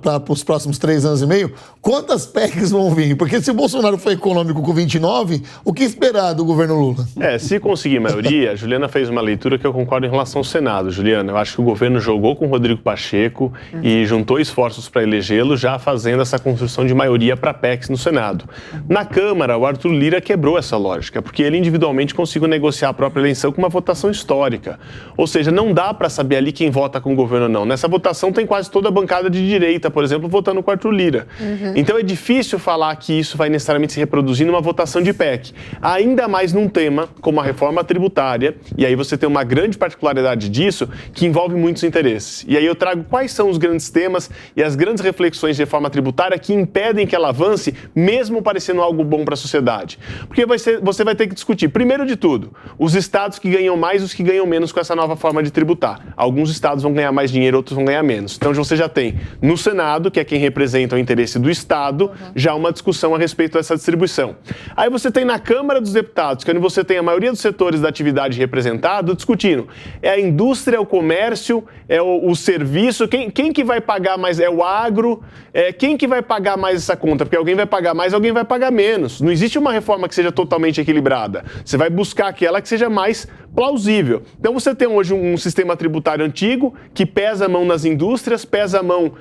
para os próximos 3 anos e meio, quantas PECs vão vir? Porque se o Bolsonaro foi econômico com 29, o que esperar do governo Lula? Se conseguir maioria, a Juliana fez uma leitura que eu concordo em relação ao Senado. Juliana, eu acho que o governo jogou com o Rodrigo Pacheco e juntou esforços para elegê-lo, já fazendo essa construção de maioria para PECs no Senado. Na Câmara, o Arthur Lira quebrou essa lógica, porque ele individualmente conseguiu negociar a própria eleição com uma votação histórica. Ou seja, não dá para saber ali quem vota com o governo ou não. Nessa votação tem quase toda a bancada de direita, por exemplo, votando com o Arthur Lira. Então é difícil falar que isso vai necessariamente se reproduzir numa votação de PEC. Ainda mais num tema como a reforma tributária, e aí você tem uma grande particularidade disso, que envolve muitos interesses. E aí eu trago quais são os grandes temas e as grandes reflexões de reforma tributária que impedem que ela avance, mesmo parecendo algo bom para a sociedade. Porque você vai ter que discutir, primeiro de tudo, os estados que ganham mais e os que ganham menos com essa nova forma de tributar. Alguns estados vão ganhar mais dinheiro, outros vão ganhar menos. Então você já tem no Senado, que é quem representa o interesse do Estado, já uma discussão a respeito dessa distribuição. Aí você tem na Câmara dos Deputados, que é onde você tem a maioria dos setores da atividade representado, discutindo. É a indústria, é o comércio, é o serviço, quem que vai pagar mais? É o agro, quem que vai pagar mais essa conta? Porque alguém vai pagar mais, alguém vai pagar menos. Não existe uma reforma que seja totalmente equilibrada. Você vai buscar aquela que seja mais plausível. Então você tem hoje um sistema tributário antigo, que pesa a mão nas indústrias, pesa a mão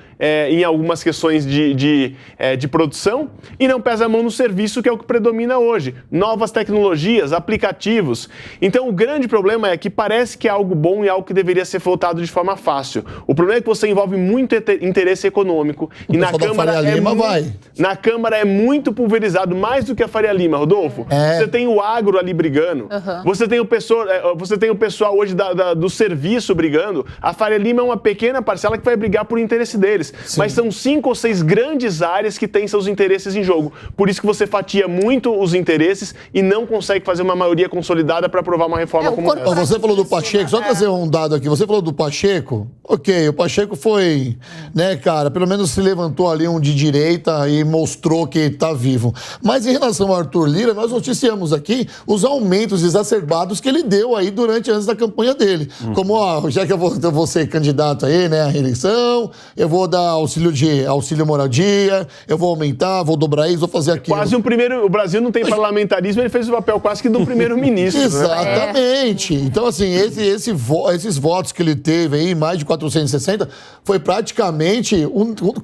em algumas questões de produção e não pesa a mão no serviço, que é o que predomina hoje. Novas tecnologias, aplicativos. Então o grande problema é que parece que é algo bom e algo que deveria ser votado de forma fácil. O problema é que você envolve muito interesse econômico e na Câmara é muito pulverizado, mais do que a Faria Lima, Rodolfo. Você tem o agro ali brigando, você tem o pessoal hoje do serviço brigando. A Faria Lima é uma pequena parcela que vai brigar por interesse deles. Sim. Mas são 5 ou 6 grandes áreas que têm seus interesses em jogo. Por isso que você fatia muito os interesses e não consegue fazer uma maioria consolidada para aprovar uma reforma como essa. Você falou do Pacheco, só trazer um dado aqui. Você falou do Pacheco, ok, o Pacheco foi, né, cara, pelo menos se levantou ali um de direita e mostrou que está vivo. Mas em relação ao Arthur Lira, nós noticiamos aqui os aumentos exacerbados que ele deu aí antes da campanha dele. Como, já que eu vou ser candidato aí, né, à reeleição, eu vou dar auxílio moradia, eu vou aumentar, vou dobrar isso, vou fazer aquilo. Quase o Brasil não tem parlamentarismo, ele fez o papel quase que do primeiro-ministro. Exatamente. Né? Então, assim, esses votos que ele teve aí, mais de 460, foi praticamente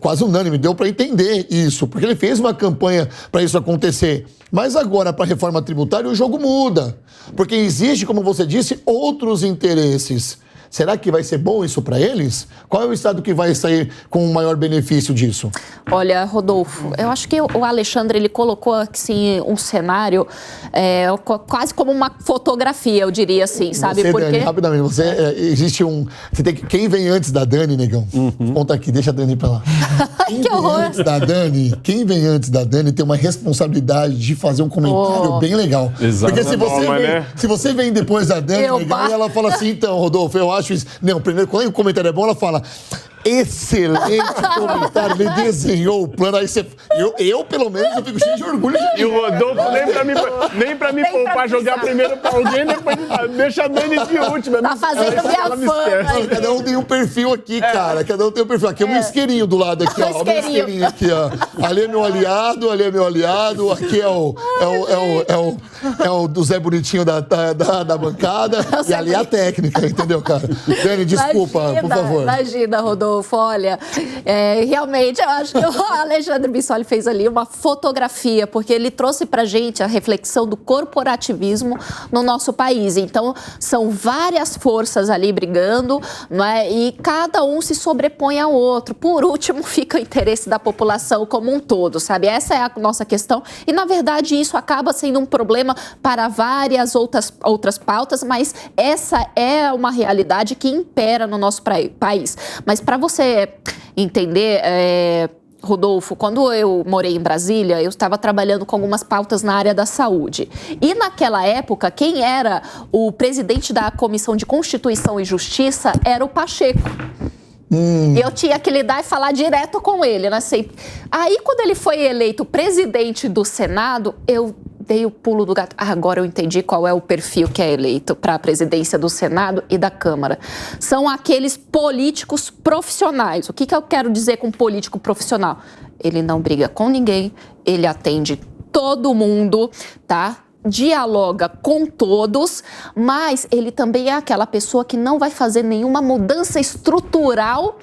quase unânime, deu para entender isso, porque ele fez uma campanha para isso acontecer. Mas agora, para a reforma tributária, o jogo muda, porque existe, como você disse, outros interesses. Será que vai ser bom isso para eles? Qual é o estado que vai sair com o maior benefício disso? Olha, Rodolfo, eu acho que o Alexandre, ele colocou assim, um cenário quase como uma fotografia, eu diria assim, sabe? Dani, rapidamente, existe um... quem vem antes da Dani, negão? Conta aqui, deixa a Dani pra lá. Quem vem antes da Dani tem uma responsabilidade de fazer um comentário bem legal. Exato. Porque se você vem depois da Dani, negão, e ela fala assim, então, Rodolfo, eu acho isso... Não, primeiro, quando o comentário é bom, ela fala... Excelente comentário, ele desenhou o plano. Aí você, eu, pelo menos, eu fico cheio de orgulho de mim. E o Rodolfo nem pra me poupar, jogar primeiro pra alguém, depois deixa a Dani de última. Tá fazendo minha fama. Cada um tem um perfil aqui, cara. Cada um tem um perfil. Aqui é um isqueirinho do lado aqui, ó. O meu isqueirinho aqui, ó. Ali é meu aliado, ali é meu aliado. Aqui é o do Zé Bonitinho da bancada. E ali é a técnica, entendeu, cara? Dani, desculpa, por favor. Imagina, Rodolfo. Rodolfo, olha, realmente eu acho que o Alexandre Bissoli fez ali uma fotografia, porque ele trouxe pra gente a reflexão do corporativismo no nosso país. Então, são várias forças ali brigando, não é? E cada um se sobrepõe ao outro. Por último, fica o interesse da população como um todo, sabe? Essa é a nossa questão. E, na verdade, isso acaba sendo um problema para várias outras pautas, mas essa é uma realidade que impera no nosso país. Mas para você entender, Rodolfo, quando eu morei em Brasília, eu estava trabalhando com algumas pautas na área da saúde. E naquela época, quem era o presidente da Comissão de Constituição e Justiça era o Pacheco. Eu tinha que lidar e falar direto com ele, né? Aí, quando ele foi eleito presidente do Senado, eu dei o pulo do gato. Agora eu entendi qual é o perfil que é eleito para a presidência do Senado e da Câmara. São aqueles políticos profissionais. O que eu quero dizer com político profissional? Ele não briga com ninguém, ele atende todo mundo, tá? Dialoga com todos, mas ele também é aquela pessoa que não vai fazer nenhuma mudança estrutural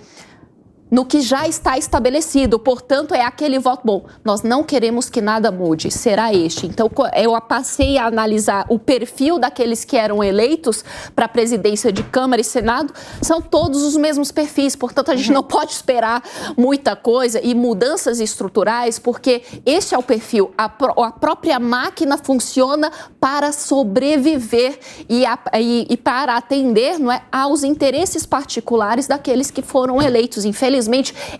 no que já está estabelecido. Portanto, é aquele voto bom. Nós não queremos que nada mude, será este. Então, eu passei a analisar o perfil daqueles que eram eleitos para a presidência de Câmara e Senado, são todos os mesmos perfis. Portanto, a gente não pode esperar muita coisa e mudanças estruturais, porque este é o perfil. A própria máquina funciona para sobreviver e para atender, não é, aos interesses particulares daqueles que foram eleitos. Infelizmente,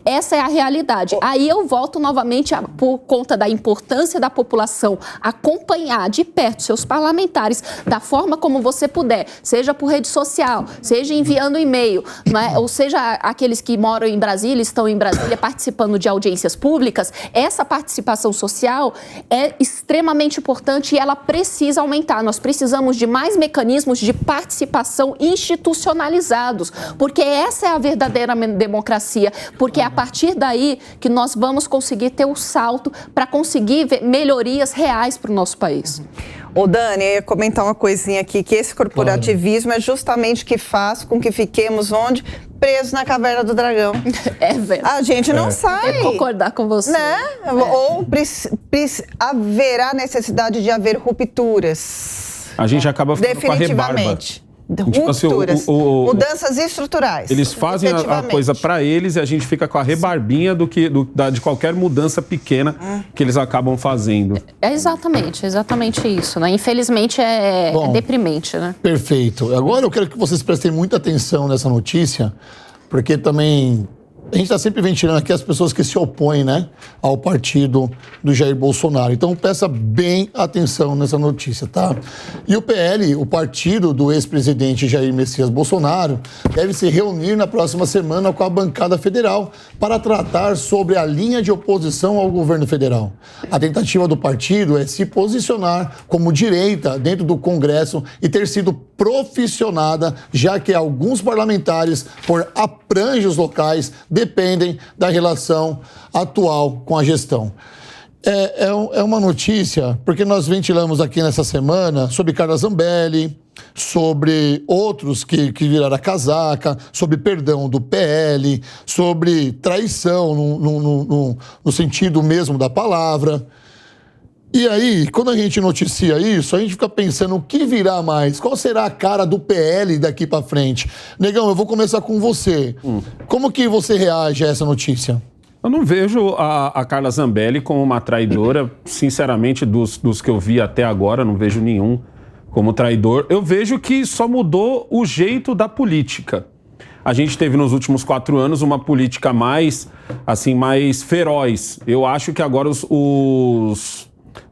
essa é a realidade. Aí eu volto novamente por conta da importância da população acompanhar de perto seus parlamentares da forma como você puder, seja por rede social, seja enviando e-mail, né? Ou seja, aqueles que moram em Brasília, estão em Brasília participando de audiências públicas. Essa participação social é extremamente importante e ela precisa aumentar. Nós precisamos de mais mecanismos de participação institucionalizados, porque essa é a verdadeira democracia. Porque é a partir daí que nós vamos conseguir ter o salto para conseguir ver melhorias reais para o nosso país. Ô Dani, eu ia comentar uma coisinha aqui, que esse corporativismo é justamente o que faz com que fiquemos onde? Presos na caverna do dragão. É verdade. A gente não sai. Eu concordar com você. Né? Ou haverá necessidade de haver rupturas. A gente acaba ficando com a rebarba. Definitivamente. Tipo assim, mudanças estruturais. Eles fazem a coisa para eles e a gente fica com a rebarbinha de qualquer mudança pequena que eles acabam fazendo. É exatamente isso, né? Infelizmente é deprimente, né? Perfeito. Agora eu quero que vocês prestem muita atenção nessa notícia, porque também a gente está sempre ventilando aqui as pessoas que se opõem, né, ao partido do Jair Bolsonaro. Então, presta bem atenção nessa notícia, tá? E o PL, o partido do ex-presidente Jair Messias Bolsonaro, deve se reunir na próxima semana com a bancada federal para tratar sobre a linha de oposição ao governo federal. A tentativa do partido é se posicionar como direita dentro do Congresso e ter sido profissionada, já que alguns parlamentares, por apranjos locais, dependem da relação atual com a gestão. É uma notícia, porque nós ventilamos aqui nessa semana sobre Carla Zambelli, sobre outros que viraram a casaca, sobre perdão do PL, sobre traição no sentido mesmo da palavra. E aí, quando a gente noticia isso, a gente fica pensando o que virá mais, qual será a cara do PL daqui para frente. Negão, eu vou começar com você. Como que você reage a essa notícia? Eu não vejo a Carla Zambelli como uma traidora, sinceramente, dos que eu vi até agora, não vejo nenhum como traidor. Eu vejo que só mudou o jeito da política. A gente teve nos últimos 4 anos uma política mais feroz. Eu acho que agora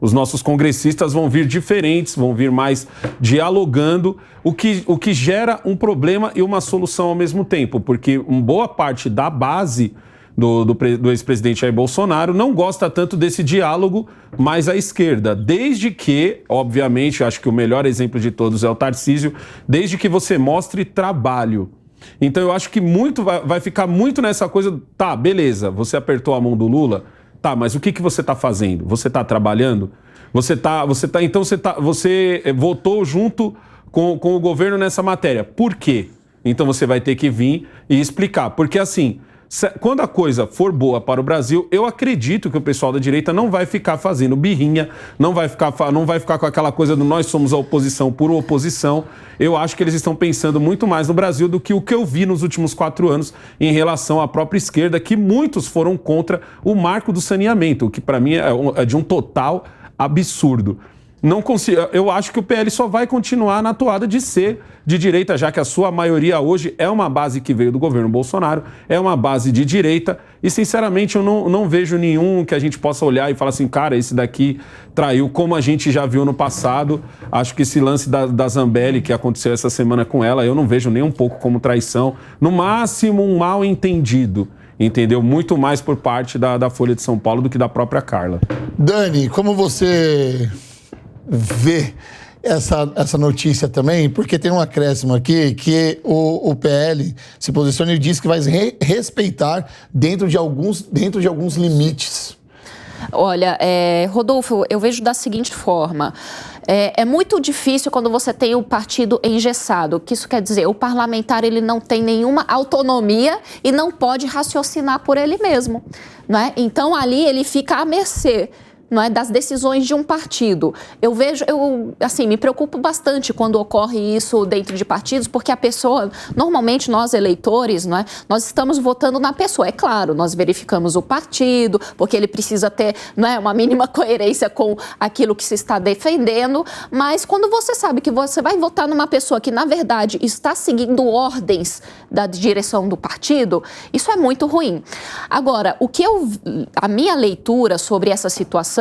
os nossos congressistas vão vir diferentes, vão vir mais dialogando, o que gera um problema e uma solução ao mesmo tempo, porque uma boa parte da base do ex-presidente Jair Bolsonaro não gosta tanto desse diálogo mais à esquerda, desde que, obviamente, eu acho que o melhor exemplo de todos é o Tarcísio, desde que você mostre trabalho. Então eu acho que vai ficar muito nessa coisa, tá, beleza, você apertou a mão do Lula, tá, mas o que você está fazendo? Você está trabalhando? Você votou junto com o governo nessa matéria. Por quê? Então você vai ter que vir e explicar. Porque assim, Quando a coisa for boa para o Brasil, eu acredito que o pessoal da direita não vai ficar fazendo birrinha, não vai ficar com aquela coisa do nós somos a oposição por oposição. Eu acho que eles estão pensando muito mais no Brasil do que o que eu vi nos últimos 4 anos em relação à própria esquerda, que muitos foram contra o marco do saneamento, o que para mim é de um total absurdo. Não consigo, eu acho que o PL só vai continuar na toada de ser de direita, já que a sua maioria hoje é uma base que veio do governo Bolsonaro, é uma base de direita, e sinceramente eu não vejo nenhum que a gente possa olhar e falar assim, cara, esse daqui traiu, como a gente já viu no passado. Acho que esse lance da Zambelli que aconteceu essa semana com ela, eu não vejo nem um pouco como traição, no máximo um mal entendido. Entendeu? Muito mais por parte da Folha de São Paulo do que da própria Carla. Dani, como você vê essa notícia também? Porque tem um acréscimo aqui que o PL se posiciona e diz que vai respeitar dentro de alguns limites. Olha, Rodolfo, eu vejo da seguinte forma. É muito difícil quando você tem o partido engessado. O que isso quer dizer? O parlamentar ele não tem nenhuma autonomia e não pode raciocinar por ele mesmo, né? Então ali ele fica à mercê, não é, das decisões de um partido. Assim, me preocupo bastante quando ocorre isso dentro de partidos, porque a pessoa, normalmente nós eleitores, não é, nós estamos votando na pessoa. É claro, nós verificamos o partido, porque ele precisa ter, não é, uma mínima coerência com aquilo que se está defendendo, mas quando você sabe que você vai votar numa pessoa que, na verdade, está seguindo ordens da direção do partido, isso é muito ruim. Agora, a minha leitura sobre essa situação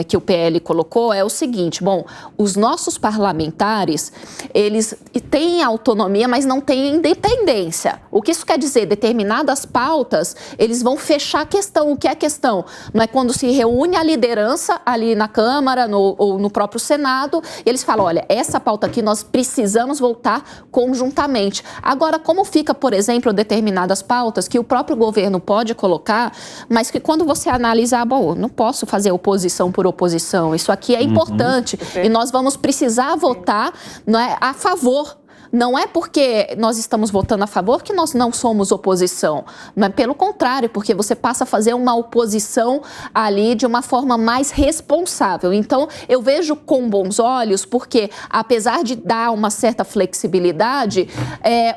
que o PL colocou é o seguinte: bom, os nossos parlamentares, eles têm autonomia, mas não têm independência. O que isso quer dizer? Determinadas pautas, eles vão fechar a questão. O que é a questão? Não é quando se reúne a liderança ali na Câmara ou no próprio Senado, e eles falam, olha, essa pauta aqui nós precisamos votar conjuntamente. Agora, como fica, por exemplo, determinadas pautas que o próprio governo pode colocar, mas que quando você analisar, bom, não posso fazer oposição por oposição. Isso aqui é importante e nós vamos precisar votar, não é, a favor. Não é porque nós estamos votando a favor que nós não somos oposição. Mas pelo contrário, porque você passa a fazer uma oposição ali de uma forma mais responsável. Então, eu vejo com bons olhos, porque apesar de dar uma certa flexibilidade,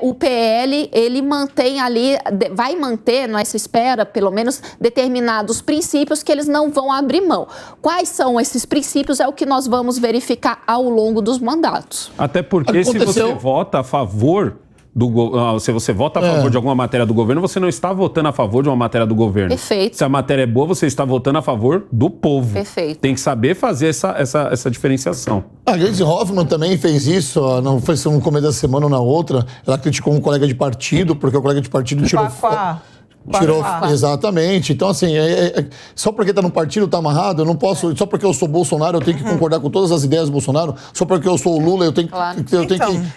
o PL, ele mantém ali, vai manter, não é, se espera, pelo menos, determinados princípios que eles não vão abrir mão. Quais são esses princípios? É o que nós vamos verificar ao longo dos mandatos. Até porque se você vota a favor se você vota a favor de alguma matéria do governo, você não está votando a favor de uma matéria do governo. Perfeito. Se a matéria é boa, você está votando a favor do povo. Perfeito. Tem que saber fazer essa diferenciação. A Gleisi Hoffmann também fez isso, não foi no começo da semana ou na outra. Ela criticou um colega de partido, porque o colega de partido tirou... Exatamente. Então, assim, só porque tá no partido, tá amarrado, eu não posso. Só porque eu sou Bolsonaro, eu tenho que concordar com todas as ideias do Bolsonaro. Só porque eu sou o Lula, eu tenho que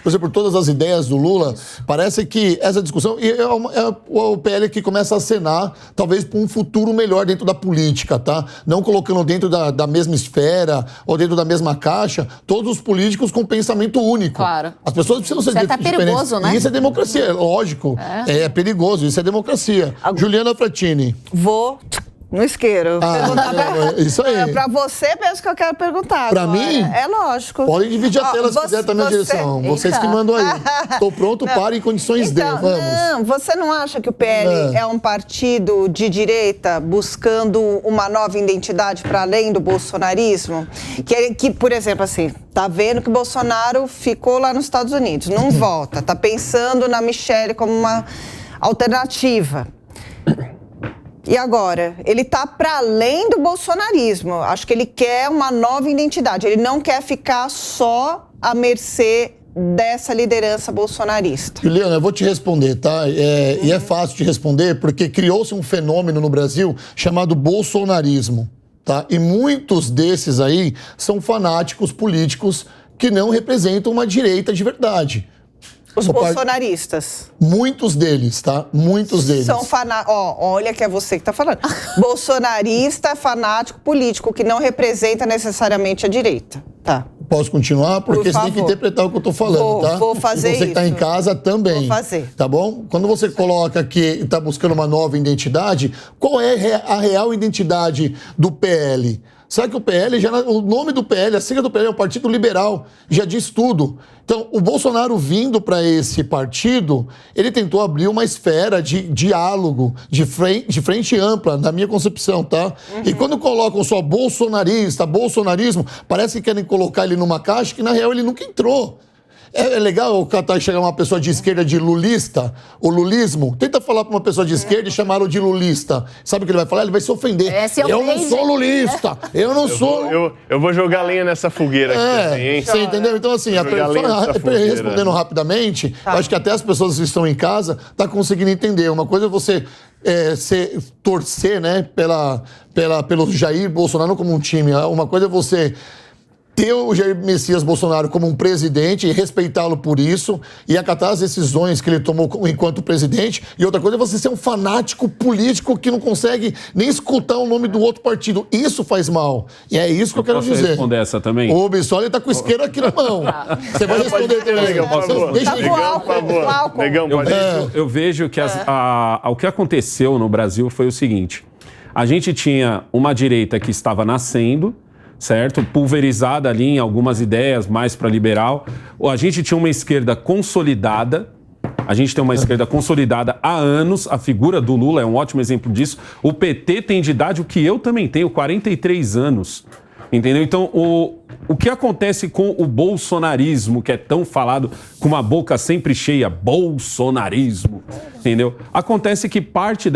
fazer por todas as ideias do Lula. Parece que essa discussão é o PL que começa a acenar, talvez, para um futuro melhor dentro da política, tá? Não colocando dentro da mesma esfera ou dentro da mesma caixa todos os políticos com pensamento único. Claro. As pessoas precisam ser diferentes. Isso é perigoso, né? Isso é democracia, lógico. É perigoso, isso é democracia. Juliana Frattini. Vou no isqueiro. Isso aí. Pra você mesmo que eu quero perguntar. Pra mim? É lógico. Podem dividir a tela se quiser também a direção. Vocês que mandam aí. Estou pronto para em condições de. Vamos. Não, você não acha que o PL é um partido de direita buscando uma nova identidade para além do bolsonarismo? Que, por exemplo, assim, tá vendo que o Bolsonaro ficou lá nos Estados Unidos, não volta, tá pensando na Michelle como uma alternativa. E agora? Ele está para além do bolsonarismo. Acho que ele quer uma nova identidade. Ele não quer ficar só à mercê dessa liderança bolsonarista. Juliana, eu vou te responder, tá? E é fácil de responder porque criou-se um fenômeno no Brasil chamado bolsonarismo, tá? E muitos desses aí são fanáticos políticos que não representam uma direita de verdade. Os bolsonaristas. Muitos deles, tá? Muitos deles. São fanáticos. Olha que é você que tá falando. Bolsonarista, fanático político, que não representa necessariamente a direita. Tá. Posso continuar? Porque você tem que interpretar o que eu estou falando, tá? Vou fazer isso. Você que está em casa também. Vou fazer. Tá bom? Quando você coloca que está buscando uma nova identidade, qual é a real identidade do PL? Sabe que o PL, o nome do PL, a sigla do PL é o Partido Liberal, já diz tudo. Então, o Bolsonaro vindo para esse partido, ele tentou abrir uma esfera de diálogo, de frente ampla, na minha concepção, tá? E quando colocam só bolsonarismo, parece que querem colocar ele numa caixa que, na real, ele nunca entrou. É legal o Catar chegar uma pessoa de esquerda de lulista, o lulismo. Tenta falar para uma pessoa de esquerda e chamá-lo de lulista. Sabe o que ele vai falar? Ele vai se ofender. Eu não sou lulista. Eu não sou. Eu vou jogar lenha nessa fogueira aqui, hein? Você entendeu? Então, assim, respondendo rapidamente, acho que até as pessoas que estão em casa estão conseguindo entender. Uma coisa é você torcer, né, pelo Jair Bolsonaro como um time. Uma coisa é você ter o Jair Messias Bolsonaro como um presidente e respeitá-lo por isso e acatar as decisões que ele tomou enquanto presidente. E outra coisa é você ser um fanático político que não consegue nem escutar o nome do outro partido. Isso faz mal. E é isso que eu quero dizer. Posso responder essa também? O Bissoli tá com o isqueiro aqui na mão. Você vai responder também. Negão, por favor. Negão, por favor. Negão, pode eu vejo que o que aconteceu no Brasil foi o seguinte. A gente tinha uma direita que estava nascendo, certo? Pulverizada ali em algumas ideias, mais para liberal. A gente tinha uma esquerda consolidada. A gente tem uma esquerda consolidada há anos. A figura do Lula é um ótimo exemplo disso. O PT tem de idade o que eu também tenho, 43 anos. Entendeu? Então, o que acontece com o bolsonarismo, que é tão falado com uma boca sempre cheia, bolsonarismo, entendeu? Acontece que parte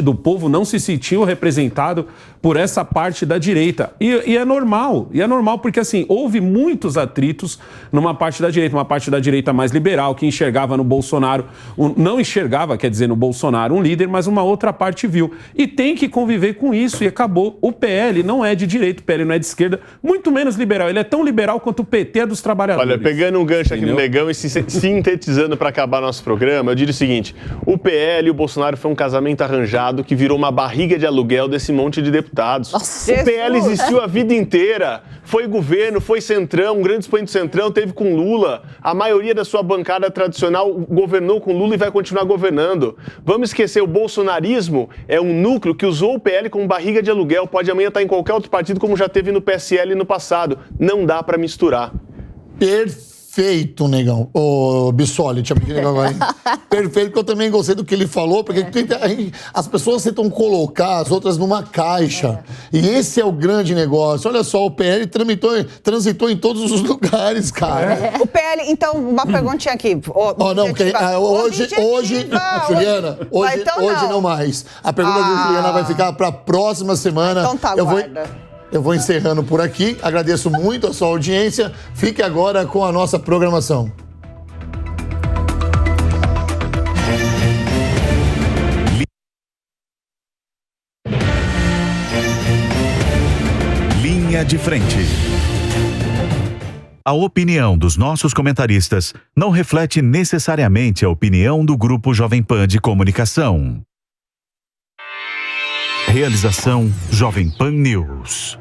do povo não se sentiu representado por essa parte da direita. E é normal, porque assim, houve muitos atritos numa parte da direita, uma parte da direita mais liberal, que enxergava no Bolsonaro, não enxergava, quer dizer, no Bolsonaro um líder, mas uma outra parte viu. E tem que conviver com isso, e acabou. O PL não é de direita, o PL não é de esquerda, muito menos liberal. Ele é tão liberal quanto o PT é dos trabalhadores. Olha, pegando um gancho aqui no Negão e sintetizando para acabar nosso programa, eu diria o seguinte: o PL e o Bolsonaro foi um casamento arranjado que virou uma barriga de aluguel desse monte de deputados. Nossa, o PL existiu a vida inteira. Foi governo, foi centrão, um grande expoente do centrão, teve com Lula. A maioria da sua bancada tradicional governou com Lula e vai continuar governando. Vamos esquecer, o bolsonarismo é um núcleo que usou o PL como barriga de aluguel. Pode amanhã estar em qualquer outro partido, como já teve no PSL no passado. Não dá para misturar. Perfeito, Negão. Ô, Bissoli, te chamei Negão agora, hein? Perfeito, que eu também gostei do que ele falou, porque as pessoas tentam colocar as outras numa caixa. E esse é o grande negócio. Olha só, o PL transitou em todos os lugares, cara. O PL, então, uma perguntinha aqui. Juliana, hoje não mais. A pergunta da Juliana vai ficar para a próxima semana. Então tá, guarda. Eu vou encerrando por aqui. Agradeço muito a sua audiência. Fique agora com a nossa programação. Linha de Frente. A opinião dos nossos comentaristas não reflete necessariamente a opinião do Grupo Jovem Pan de Comunicação. Realização Jovem Pan News.